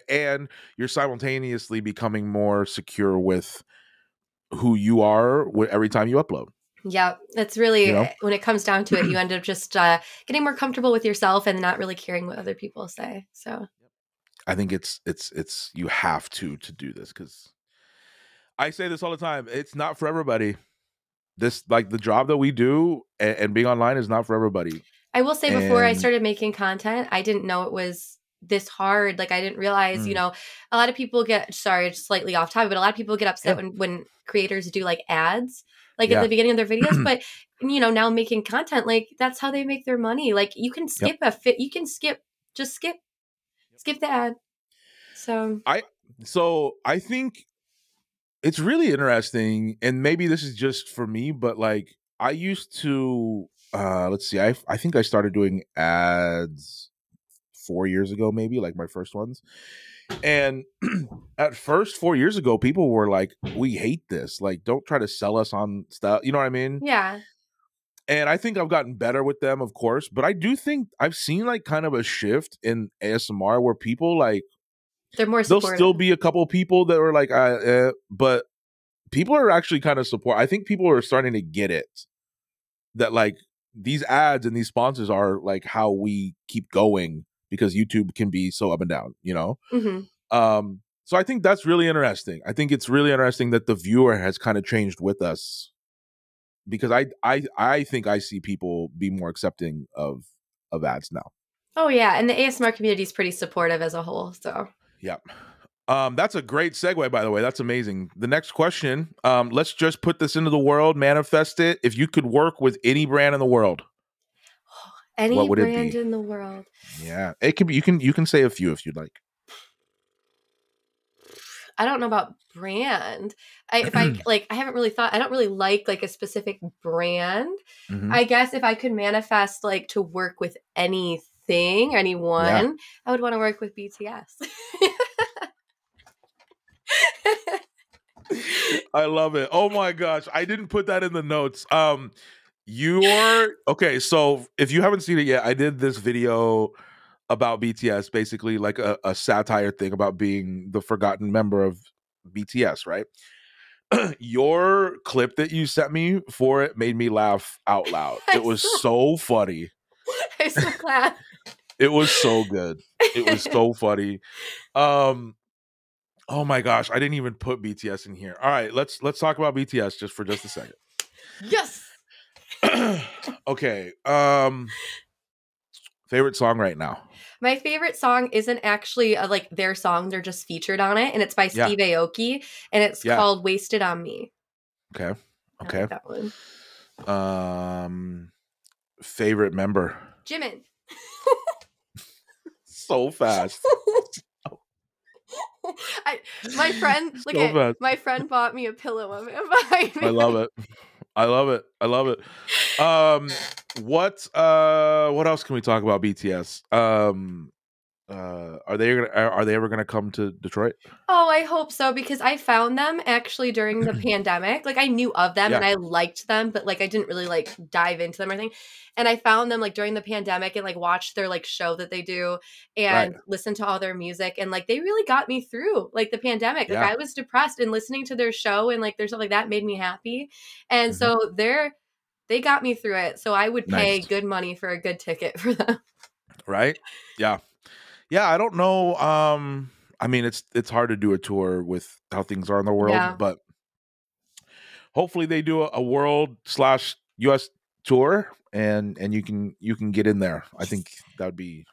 and you're simultaneously becoming more secure with who you are every time you upload. Yeah, it's really, you know? When it comes down to it, you end up just getting more comfortable with yourself and not really caring what other people say. So I think it's you have to do this, because I say this all the time. It's not for everybody. this, like, the job that we do and being online is not for everybody. I will say, before I started making content, I didn't know it was this hard. Like, I didn't realize, you know, a lot of people get, sorry, slightly off topic, but a lot of people get upset when creators do like ads, like at the beginning of their videos. But, you know, now making content, like, that's how they make their money. Like, you can skip you can skip the ad. So I think it's really interesting, and maybe this is just for me, but like, I used to let's see, I think I started doing ads 4 years ago, maybe, like my first ones. And at first, 4 years ago, people were like, we hate this, like, don't try to sell us on stuff, you know what I mean? Yeah. And I think I've gotten better with them, of course, but I do think I've seen like kind of a shift in ASMR where people, like, they're more supportive. There'll still be a couple people that are like, but people are actually kind of I think people are starting to get it, that like these ads and these sponsors are like how we keep going, because YouTube can be so up and down, you know? So I think that's really interesting. I think it's really interesting that the viewer has kind of changed with us, because I think I see people be more accepting of ads now. Oh yeah, and the ASMR community is pretty supportive as a whole. So yeah. That's a great segue, by the way. That's amazing. The next question, let's just put this into the world, manifest it. If you could work with any brand in the world, what would brand it be? In the world? Yeah, it can be. You can say a few if you'd like. I don't know about brand. I haven't really thought. I don't really like a specific brand. I guess if I could manifest like to work with anything, anyone, I would want to work with BTS. I love it. Oh my gosh, I didn't put that in the notes. Okay, so if you haven't seen it yet, I did this video about BTS, basically like a satire thing about being the forgotten member of BTS, right? Your clip that you sent me for it made me laugh out loud. It was so funny. I'm so glad. It was so good. It was so funny. Oh my gosh, I didn't even put BTS in here. All right, let's talk about BTS just for a second. Yes. Okay. Favorite song right now? My favorite song isn't actually like their song; they're just featured on it, and it's by Steve Aoki, and it's called "Wasted on Me." Okay. Okay. I like that one. Favorite member? Jimin. So fast. My friend bought me a pillow of him behind me. I love it. What else can we talk about BTS? Are they ever gonna come to Detroit? Oh, I hope so, because I found them actually during the pandemic. Like, I knew of them and I liked them, but like I didn't really like dive into them or anything. And I found them like during the pandemic and like watched their like show that they do and listened to all their music, and like they really got me through like the pandemic. Like I was depressed, and listening to their show and like their stuff like that made me happy. And so they got me through it. So I would pay good money for a good ticket for them. Right? Yeah. Yeah, I don't know. I mean, it's hard to do a tour with how things are in the world, but hopefully they do a world/US tour, and you can get in there. I think that would be.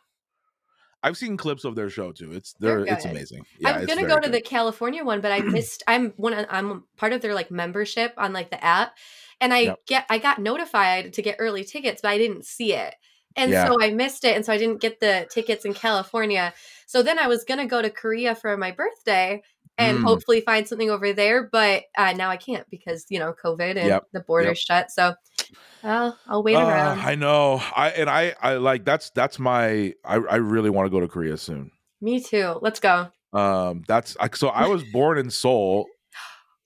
I've seen clips of their show too. It's amazing. Yeah, I'm gonna go to the California one, but I missed. I'm part of their like membership on like the app, and I got notified to get early tickets, but I didn't see it. And so I missed it. And so I didn't get the tickets in California. So then I was going to go to Korea for my birthday and hopefully find something over there. But now I can't because, you know, COVID and the border's shut. So I'll wait around. I know. I like, that's I really want to go to Korea soon. Me too. Let's go. So I was born in Seoul.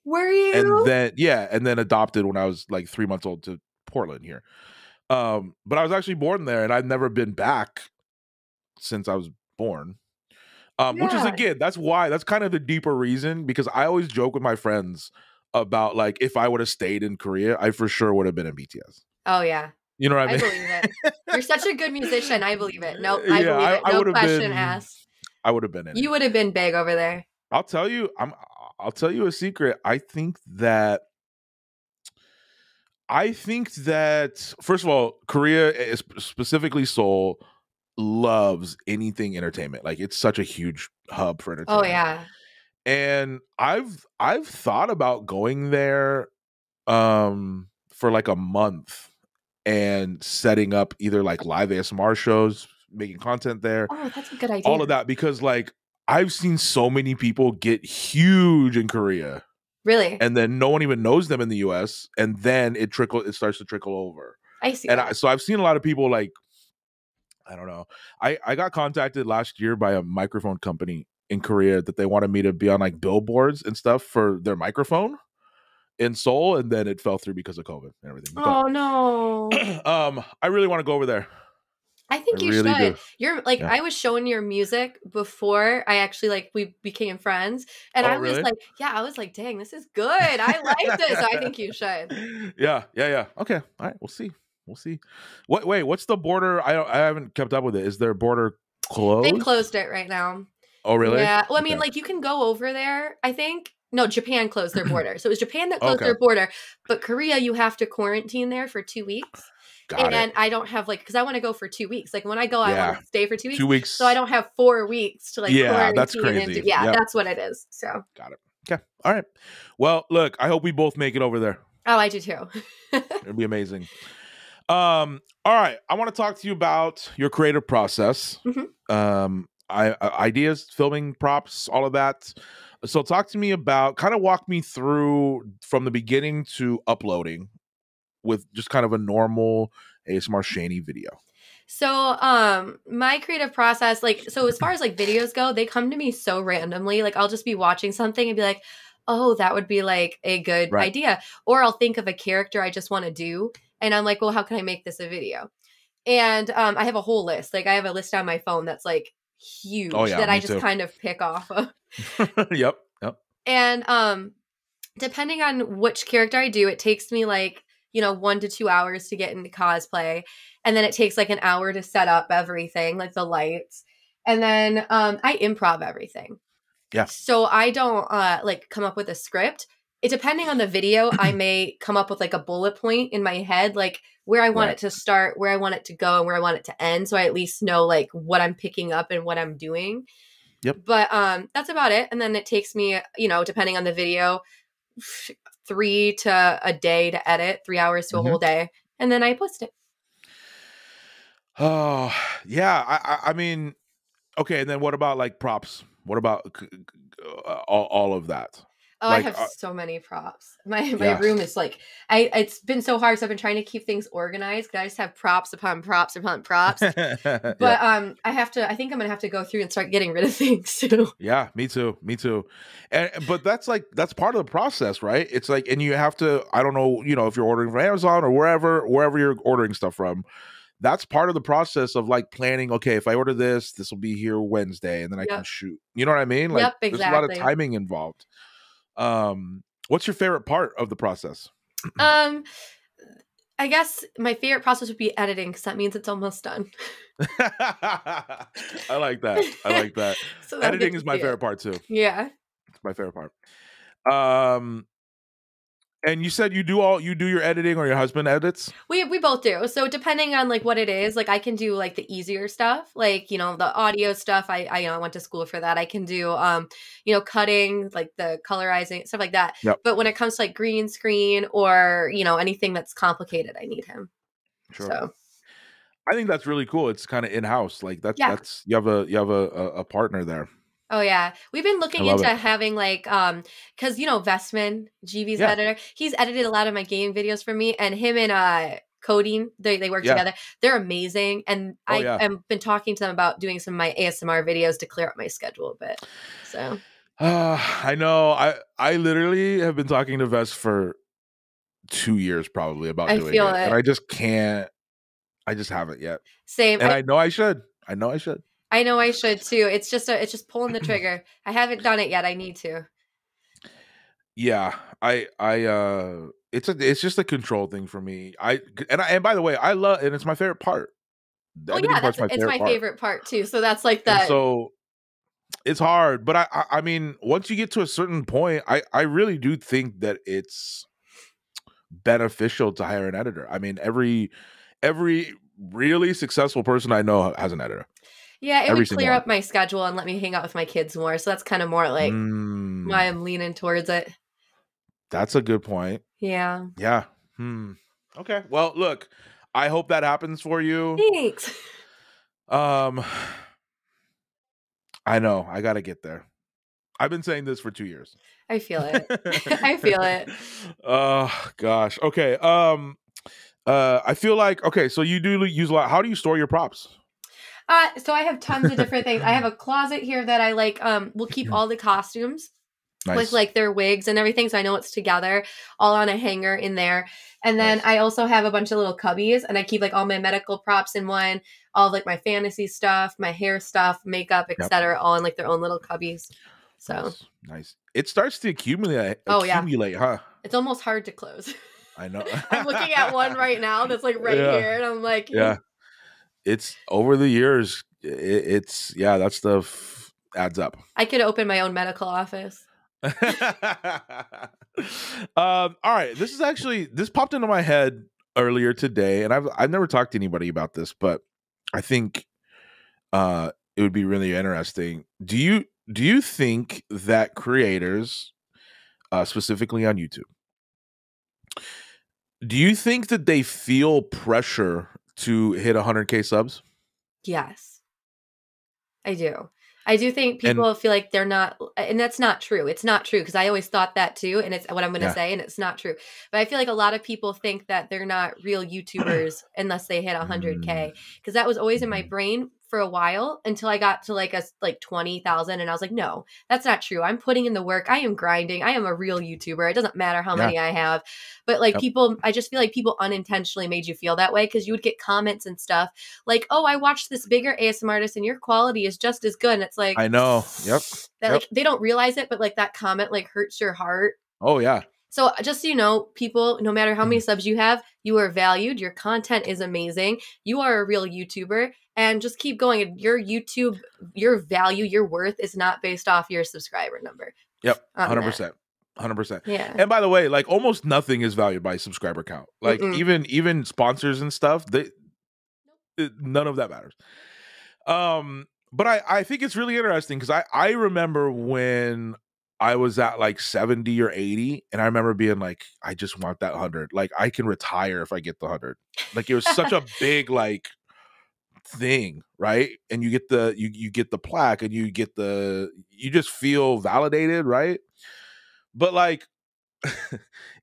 Were you? And then adopted when I was like 3 months old to Portland here. But I was actually born there, and I've never been back since I was born. Which is, again, that's kind of the deeper reason, because I always joke with my friends about like, if I would have stayed in Korea, I for sure would have been in BTS. Oh yeah. You know what I mean? I believe it. You're such a good musician. I believe it. Nope. I believe it. No question asked. I would have been in You would have been big over there. I'll tell you a secret. I think that I think that, first of all, Korea, specifically Seoul, loves anything entertainment. Like, it's such a huge hub for entertainment. Oh yeah. And I've thought about going there for like a month and setting up either like live ASMR shows, making content there. Oh, that's a good idea. All of that, because like I've seen so many people get huge in Korea. Really? And then no one even knows them in the US, and then it starts to trickle over. I see. And so I've seen a lot of people, like, I don't know. I got contacted last year by a microphone company in Korea that they wanted me to be on like billboards and stuff for their microphone in Seoul, and then it fell through because of COVID and everything. Oh no. I really want to go over there. I think you really should. You're like, I was showing your music before I actually we became friends, and I was like, I was like, dang, this is good. I like this. I think you should. Yeah. Okay. All right. We'll see. What's the border? I haven't kept up with it. Is their border closed? They closed it right now. Oh, really? Yeah. Well, I mean, like, you can go over there, I think. No, Japan closed their border. So it was Japan that closed their border, but Korea, you have to quarantine there for 2 weeks. And I don't have because I want to go for 2 weeks. Like, when I go, I want to stay for 2 weeks. 2 weeks. So I don't have 4 weeks to quarantine. That's crazy. That's what it is. So got it. Okay. All right. Well, look, I hope we both make it over there. Oh, I do too. It'd be amazing. All right. I want to talk to you about your creative process. Mm-hmm. Ideas, filming, props, all of that. So talk to me about, kind of walk me through from the beginning to uploading with just kind of a normal ASMR Shanny video. So my creative process, so as far as videos go, they come to me so randomly. Like, I'll just be watching something and be like, oh, that would be like a good idea. Or I'll think of a character I just want to do. And I'm like, well, how can I make this a video? And I have a whole list. Like, I have a list on my phone that's huge that I just kind of pick off of. Yep. And depending on which character I do, it takes me 1 to 2 hours to get into cosplay. And then it takes an hour to set up everything, like the lights. And then I improv everything. Yeah. So I don't come up with a script. Depending on the video, I may come up with a bullet point in my head, where I want it to start, where I want it to go, and where I want it to end. So I at least know what I'm picking up and what I'm doing. Yep. But that's about it. And then it takes me, depending on the video, 3 to a day to edit, 3 hours to a whole day. And then I post it. Oh, yeah. I mean, okay. And then what about props? What about all of that? Oh, I have so many props. My room is it's been so hard. So I've been trying to keep things organized because I just have props upon props upon props. But I think I'm going to have to go through and start getting rid of things too. Yeah, me too. But that's part of the process, right? It's and you have to, I don't know, if you're ordering from Amazon or wherever you're ordering stuff from, that's part of the process of planning. Okay, if I order this will be here Wednesday, and then I can shoot. You know what I mean? Yep, exactly. There's a lot of timing involved. What's your favorite part of the process? I guess my favorite process would be editing, because that means it's almost done. I like that. So editing is my favorite part too. Yeah. It's my favorite part. And you said you do your editing, or your husband edits? We both do. So depending on what it is, I can do the easier stuff, the audio stuff. I went to school for that. I can do cutting, the colorizing, stuff like that. Yep. But when it comes to green screen or anything that's complicated, I need him. Sure. So I think that's really cool. It's kind of in-house. That's you have a partner there. Oh yeah, we've been looking into having because Vestman, GV's editor, he's edited a lot of my game videos for me, and him and Coding, they work together. They're amazing, and I've been talking to them about doing some of my ASMR videos to clear up my schedule a bit. So I know I literally have been talking to Vest for 2 years probably about doing it, and I just can't. I just haven't yet. Same, and I know I should. I know I should too. It's just pulling the trigger. I haven't done it yet. I need to. Yeah, it's just a control thing for me. And by the way, I love, and it's my favorite part. Well, yeah, it's my favorite part too. So that's that. And so it's hard, but I mean, once you get to a certain point, I really do think that it's beneficial to hire an editor. I mean, every really successful person I know has an editor. Yeah, it would clear up my schedule and let me hang out with my kids more. So that's kind of more like why I'm leaning towards it. That's a good point. Yeah. Yeah. Okay. Well, look, I hope that happens for you. Thanks. I know. I got to get there. I've been saying this for 2 years. I feel it. I feel it. Oh, gosh. Okay. I feel like, okay, so you do use a lot. How do you store your props? So I have tons of different things. I have a closet here that I like, will keep all the costumes with like their wigs and everything. So I know it's together all on a hanger in there. And then I also have a bunch of little cubbies and I keep like all my medical props in one, all of, like my fantasy stuff, my hair stuff, makeup, etc., all in like their own little cubbies. So nice. It starts to accumulate. Huh? It's almost hard to close. I know. I'm looking at one right now that's like right here, and I'm like, It's over the years. It's that stuff adds up. I could open my own medical office. All right. This popped into my head earlier today, and I've never talked to anybody about this, but I think it would be really interesting. Do you think that creators, specifically on YouTube, do you think that they feel pressure to hit 100K subs? Yes, I do. I do think people feel like they're not, and that's not true. It's not true because I always thought that too, and it's what I'm going to say, and it's not true. But I feel like a lot of people think that they're not real YouTubers unless they hit 100K, because that was always in my brain for a while until I got to like 20,000, and I was like, no, that's not true. I'm putting in the work. I am grinding. I am a real YouTuber. It doesn't matter how many I have. But like people, I just feel like people unintentionally made you feel that way because you would get comments and stuff like, oh, I watched this bigger ASMR artist and your quality is just as good. And it's like, I know. That like they don't realize it, but like that comment like hurts your heart. Oh yeah. So just so you know, people, no matter how many subs you have, you are valued. Your content is amazing. You are a real YouTuber, and just keep going. Your YouTube, your value, your worth is not based off your subscriber number. Yep. 100%. 100%. Yeah. And by the way, like almost nothing is valued by subscriber count. Like even sponsors and stuff, none of that matters. But I think it's really interesting because I remember when I was at like 70 or 80, and I remember being like, I just want that 100. Like I can retire if I get the 100. Like it was such a big like thing, right? And you get the you get the plaque, and you just feel validated, right? But like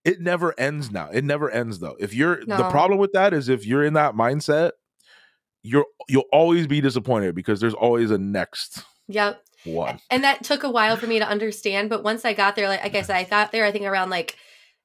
it never ends now. It never ends though. If you're the problem with that is if you're in that mindset, you'll always be disappointed because there's always a next one. And that took a while for me to understand, but once I got there, like I said, I got there I think around like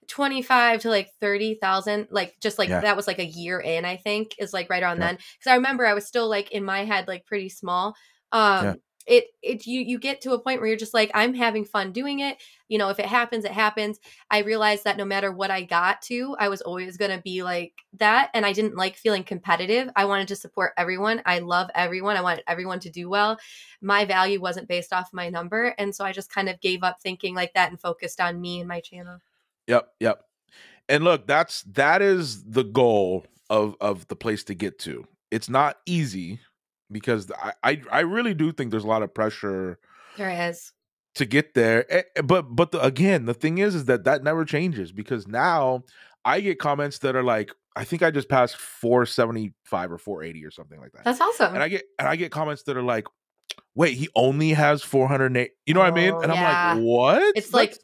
25 to like 30,000, like just like that was like a year in, I think is like right around then, because I remember I was still like in my head like pretty small. You get to a point where you're just like, I'm having fun doing it. You know, if it happens, it happens. I realized that no matter what I got to, I was always going to be like that. And I didn't like feeling competitive. I wanted to support everyone. I love everyone. I wanted everyone to do well. My value wasn't based off my number. And so I just kind of gave up thinking like that and focused on me and my channel. Yep. And look, that is the goal of the place to get to. It's not easy, because I really do think there's a lot of pressure. There is. To get there. But again, the thing is that never changes, because now I get comments that are like, I think I just passed 475 or 480 or something like that. That's awesome. And I get comments that are like, wait, he only has 408. You know what I mean? And I'm like, what? It's like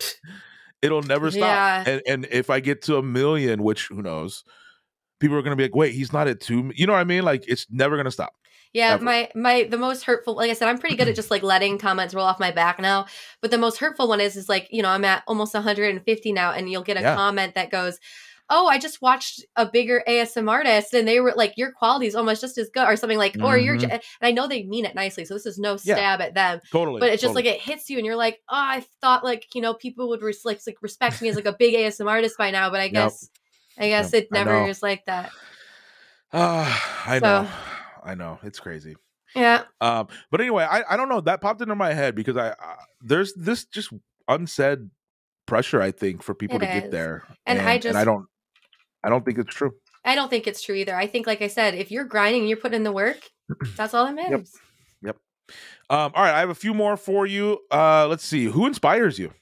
it'll never stop. And if I get to 1 million, which who knows, people are gonna be like, wait, he's not at 2. You know what I mean? Like it's never gonna stop. Yeah, ever. The most hurtful, like I said, I'm pretty good at just like letting comments roll off my back now. But the most hurtful one is like, you know, I'm at almost 150 now, and you'll get a comment that goes, oh, I just watched a bigger ASM artist and they were like, your quality is almost just as good, or something like, or you're, and I know they mean it nicely. So this is no stab at them. Totally. But it's just like, it hits you and you're like, oh, I thought like, you know, people would respect me as like a big ASM artist by now. But I guess it never is like that. I know, it's crazy. Yeah. But anyway, I don't know, that popped into my head because there's this just unsaid pressure, I think, for people to get there, and I don't I don't think it's true. I don't think it's true either. I think, like I said, if you're grinding and you're putting in the work, that's all that matters. Yep. All right, I have a few more for you. Let's see. Who inspires you?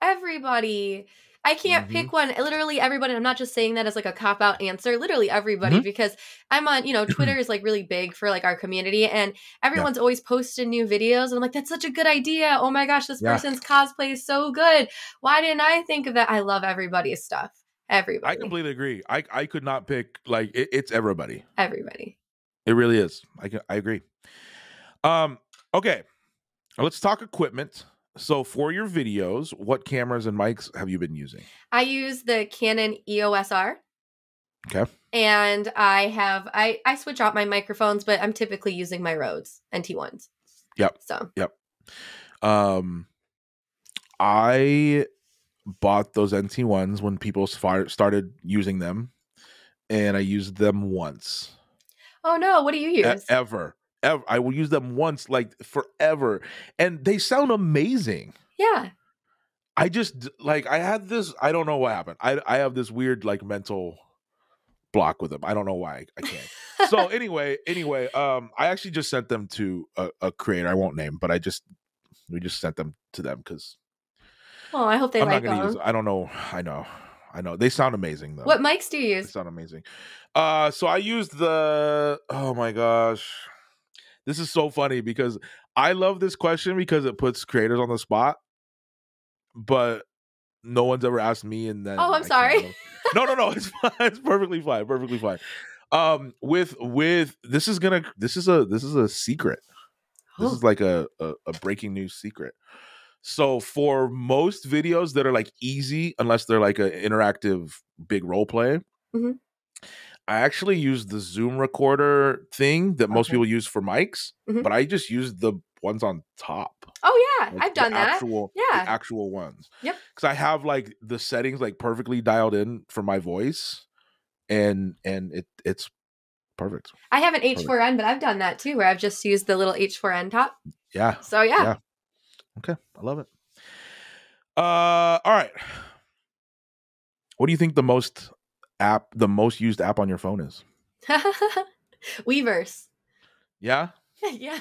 Everybody. I can't pick one. Literally everybody. I'm not just saying that as like a cop-out answer. Literally everybody, because I'm on, Twitter is like really big for like our community, and everyone's always posting new videos. And I'm like, that's such a good idea. Oh my gosh, this person's cosplay is so good. Why didn't I think of that? I love everybody's stuff. Everybody. I completely agree. I could not pick, like, it's everybody. Everybody. It really is. I agree. Okay. Let's talk equipment. So for your videos, what cameras and mics have you been using? I use the Canon EOS R. Okay. And I switch out my microphones, but I'm typically using my Rhodes NT1s. Yep. So. Yep. I bought those NT1s when people started using them, and I used them once. Oh no, what do you use? Ever. I will use them once, like forever, and they sound amazing. Yeah. I just I had this. I don't know what happened. I have this weird like mental block with them. I don't know why I can't. So anyway, I actually just sent them to a creator I won't name, but we just sent them to them because. Oh, I hope they like them. Use. I don't know. I know. They sound amazing though. What mics do you use? They sound amazing. So I used the. Oh my gosh. This is so funny because I love this question because it puts creators on the spot, but no one's ever asked me. And then I'm sorry. No, it's fine. It's perfectly fine. Perfectly fine. With this is a secret. This is like a breaking news secret. So for most videos that are like easy, unless they're like an interactive big role play. I actually use the Zoom recorder thing that most people use for mics, but I just use the ones on top. Oh yeah, like I've done that. The actual ones. Yep. Because I have like the settings like perfectly dialed in for my voice, and it's perfect. I have an H4n, but I've done that too, where I've just used the little H4n top. Yeah. So yeah. Okay, I love it. All right. What do you think the most used app on your phone is? Weverse. Yeah? Yeah.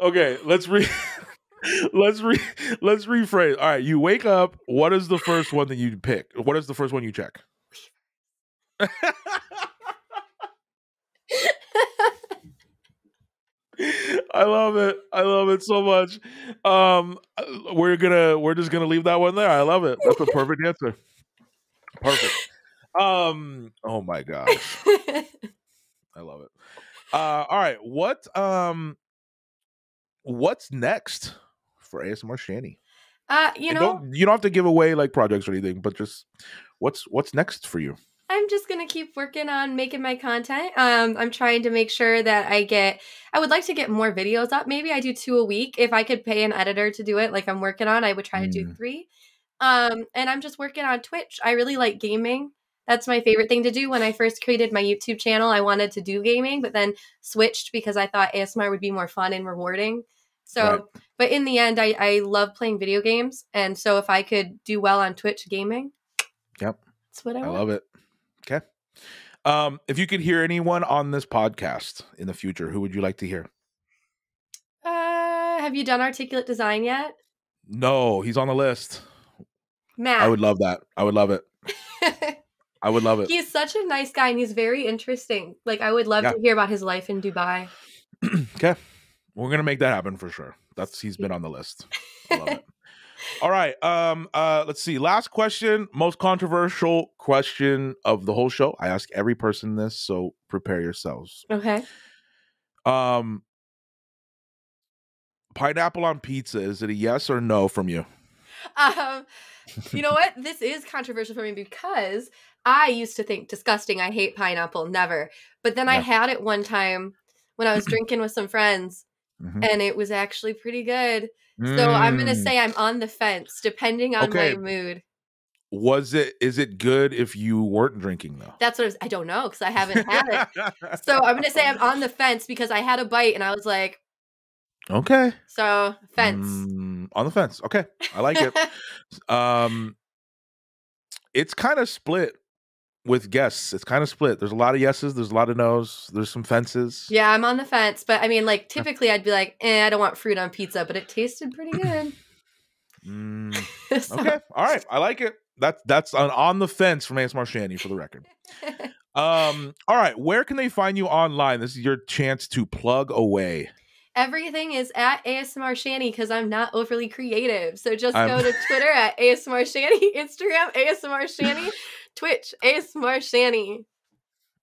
Okay, let's rephrase. All right, you wake up, what is the first one that you pick? What is the first one you check? I love it so much. We're just gonna leave that one there. I love it. That's a perfect answer. Perfect. Oh my gosh. I love it. All right. What's next for ASMR Shanny? You don't have to give away like projects or anything, but just what's next for you? I'm just going to keep working on making my content. I'm trying to make sure that I would like to get more videos up. Maybe I do 2 a week. If I could pay an editor to do it like I'm working on, I would try to do 3. And I'm just working on Twitch. I really like gaming. That's my favorite thing to do. When I first created my YouTube channel, I wanted to do gaming, but then switched because I thought ASMR would be more fun and rewarding. So, But in the end, I love playing video games. And so if I could do well on Twitch gaming, that's what I want. I love it. Okay. If you could hear anyone on this podcast in the future, who would you like to hear? Have you done Articulate Design yet? No, he's on the list. Matt. I would love that. I would love it. I would love it. He's such a nice guy and he's very interesting. Like I would love to hear about his life in Dubai. Okay. We're going to make that happen for sure. He's been on the list. I love it. All right. Let's see. Last question. Most controversial question of the whole show. I ask every person this, so prepare yourselves. Okay. Pineapple on pizza. Is it a yes or no from you? You know what? This is controversial for me because I used to think disgusting. I hate pineapple. Never. But then I had it one time when I was drinking with some friends, and it was actually pretty good. So I'm going to say I'm on the fence, depending on my mood. Is it good if you weren't drinking though? That's what I don't know because I haven't had it. So I'm going to say I'm on the fence because I had a bite and I was like, okay. So fence. On the fence. Okay, I like it. It's kind of split with guests. It's kind of split. There's a lot of yeses. There's a lot of nos. There's some fences. Yeah, I'm on the fence, but I mean, like typically I'd be like, I don't want fruit on pizza, but it tasted pretty good. So. Okay, all right, I like it. That's on the fence from ASMR Shanny for the record. All right, where can they find you online? This is your chance to plug away. Everything is at ASMR Shanny because I'm not overly creative. So just go to Twitter at ASMR Shanny, Instagram ASMR Shanny, Twitch ASMR Shanny.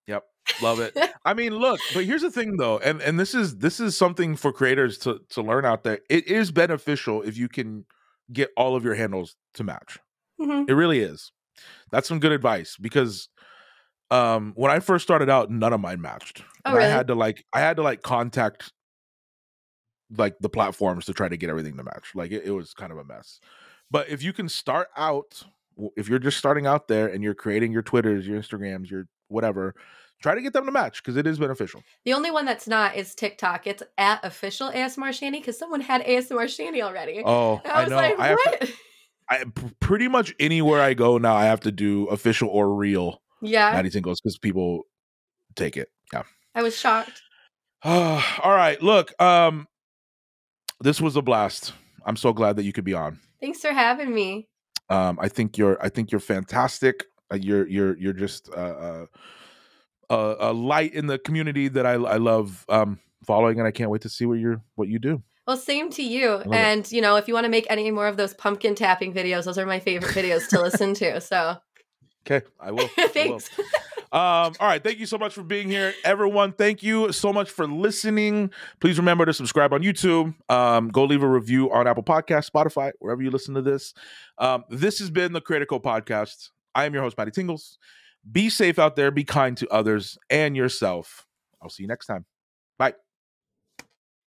Yep, love it. I mean, look, but here's the thing though, and this is something for creators to learn out there. It is beneficial if you can get all of your handles to match. It really is. That's some good advice because when I first started out, none of mine matched. Oh, really? I had to contact like the platforms to try to get everything to match. Like it was kind of a mess. But if you can start out, if you're just starting out there and you're creating your Twitters, your Instagrams, your whatever, try to get them to match because it is beneficial. The only one that's not is TikTok. It's at official ASMR Shanny because someone had ASMR Shanny already. Oh, I know. Like, what? I pretty much anywhere I go now, I have to do official or real. Yeah. MattyTingles because people take it. Yeah. I was shocked. All right. Look, this was a blast. I'm so glad that you could be on. Thanks for having me. I think you're fantastic. You're just a light in the community that I love following, and I can't wait to see what you do. Well, same to you. And you know, if you want to make any more of those pumpkin tapping videos, those are my favorite videos to listen to. So, okay, I will. Thanks. I will. All right, thank you so much for being here, everyone. Thank you so much for listening. Please remember to subscribe on YouTube. Go leave a review on Apple Podcasts, Spotify, wherever you listen to this. This has been the Creator Code Podcast. I am your host, MattyTingles. Be safe out there. Be kind to others and yourself. I'll see you next time. Bye.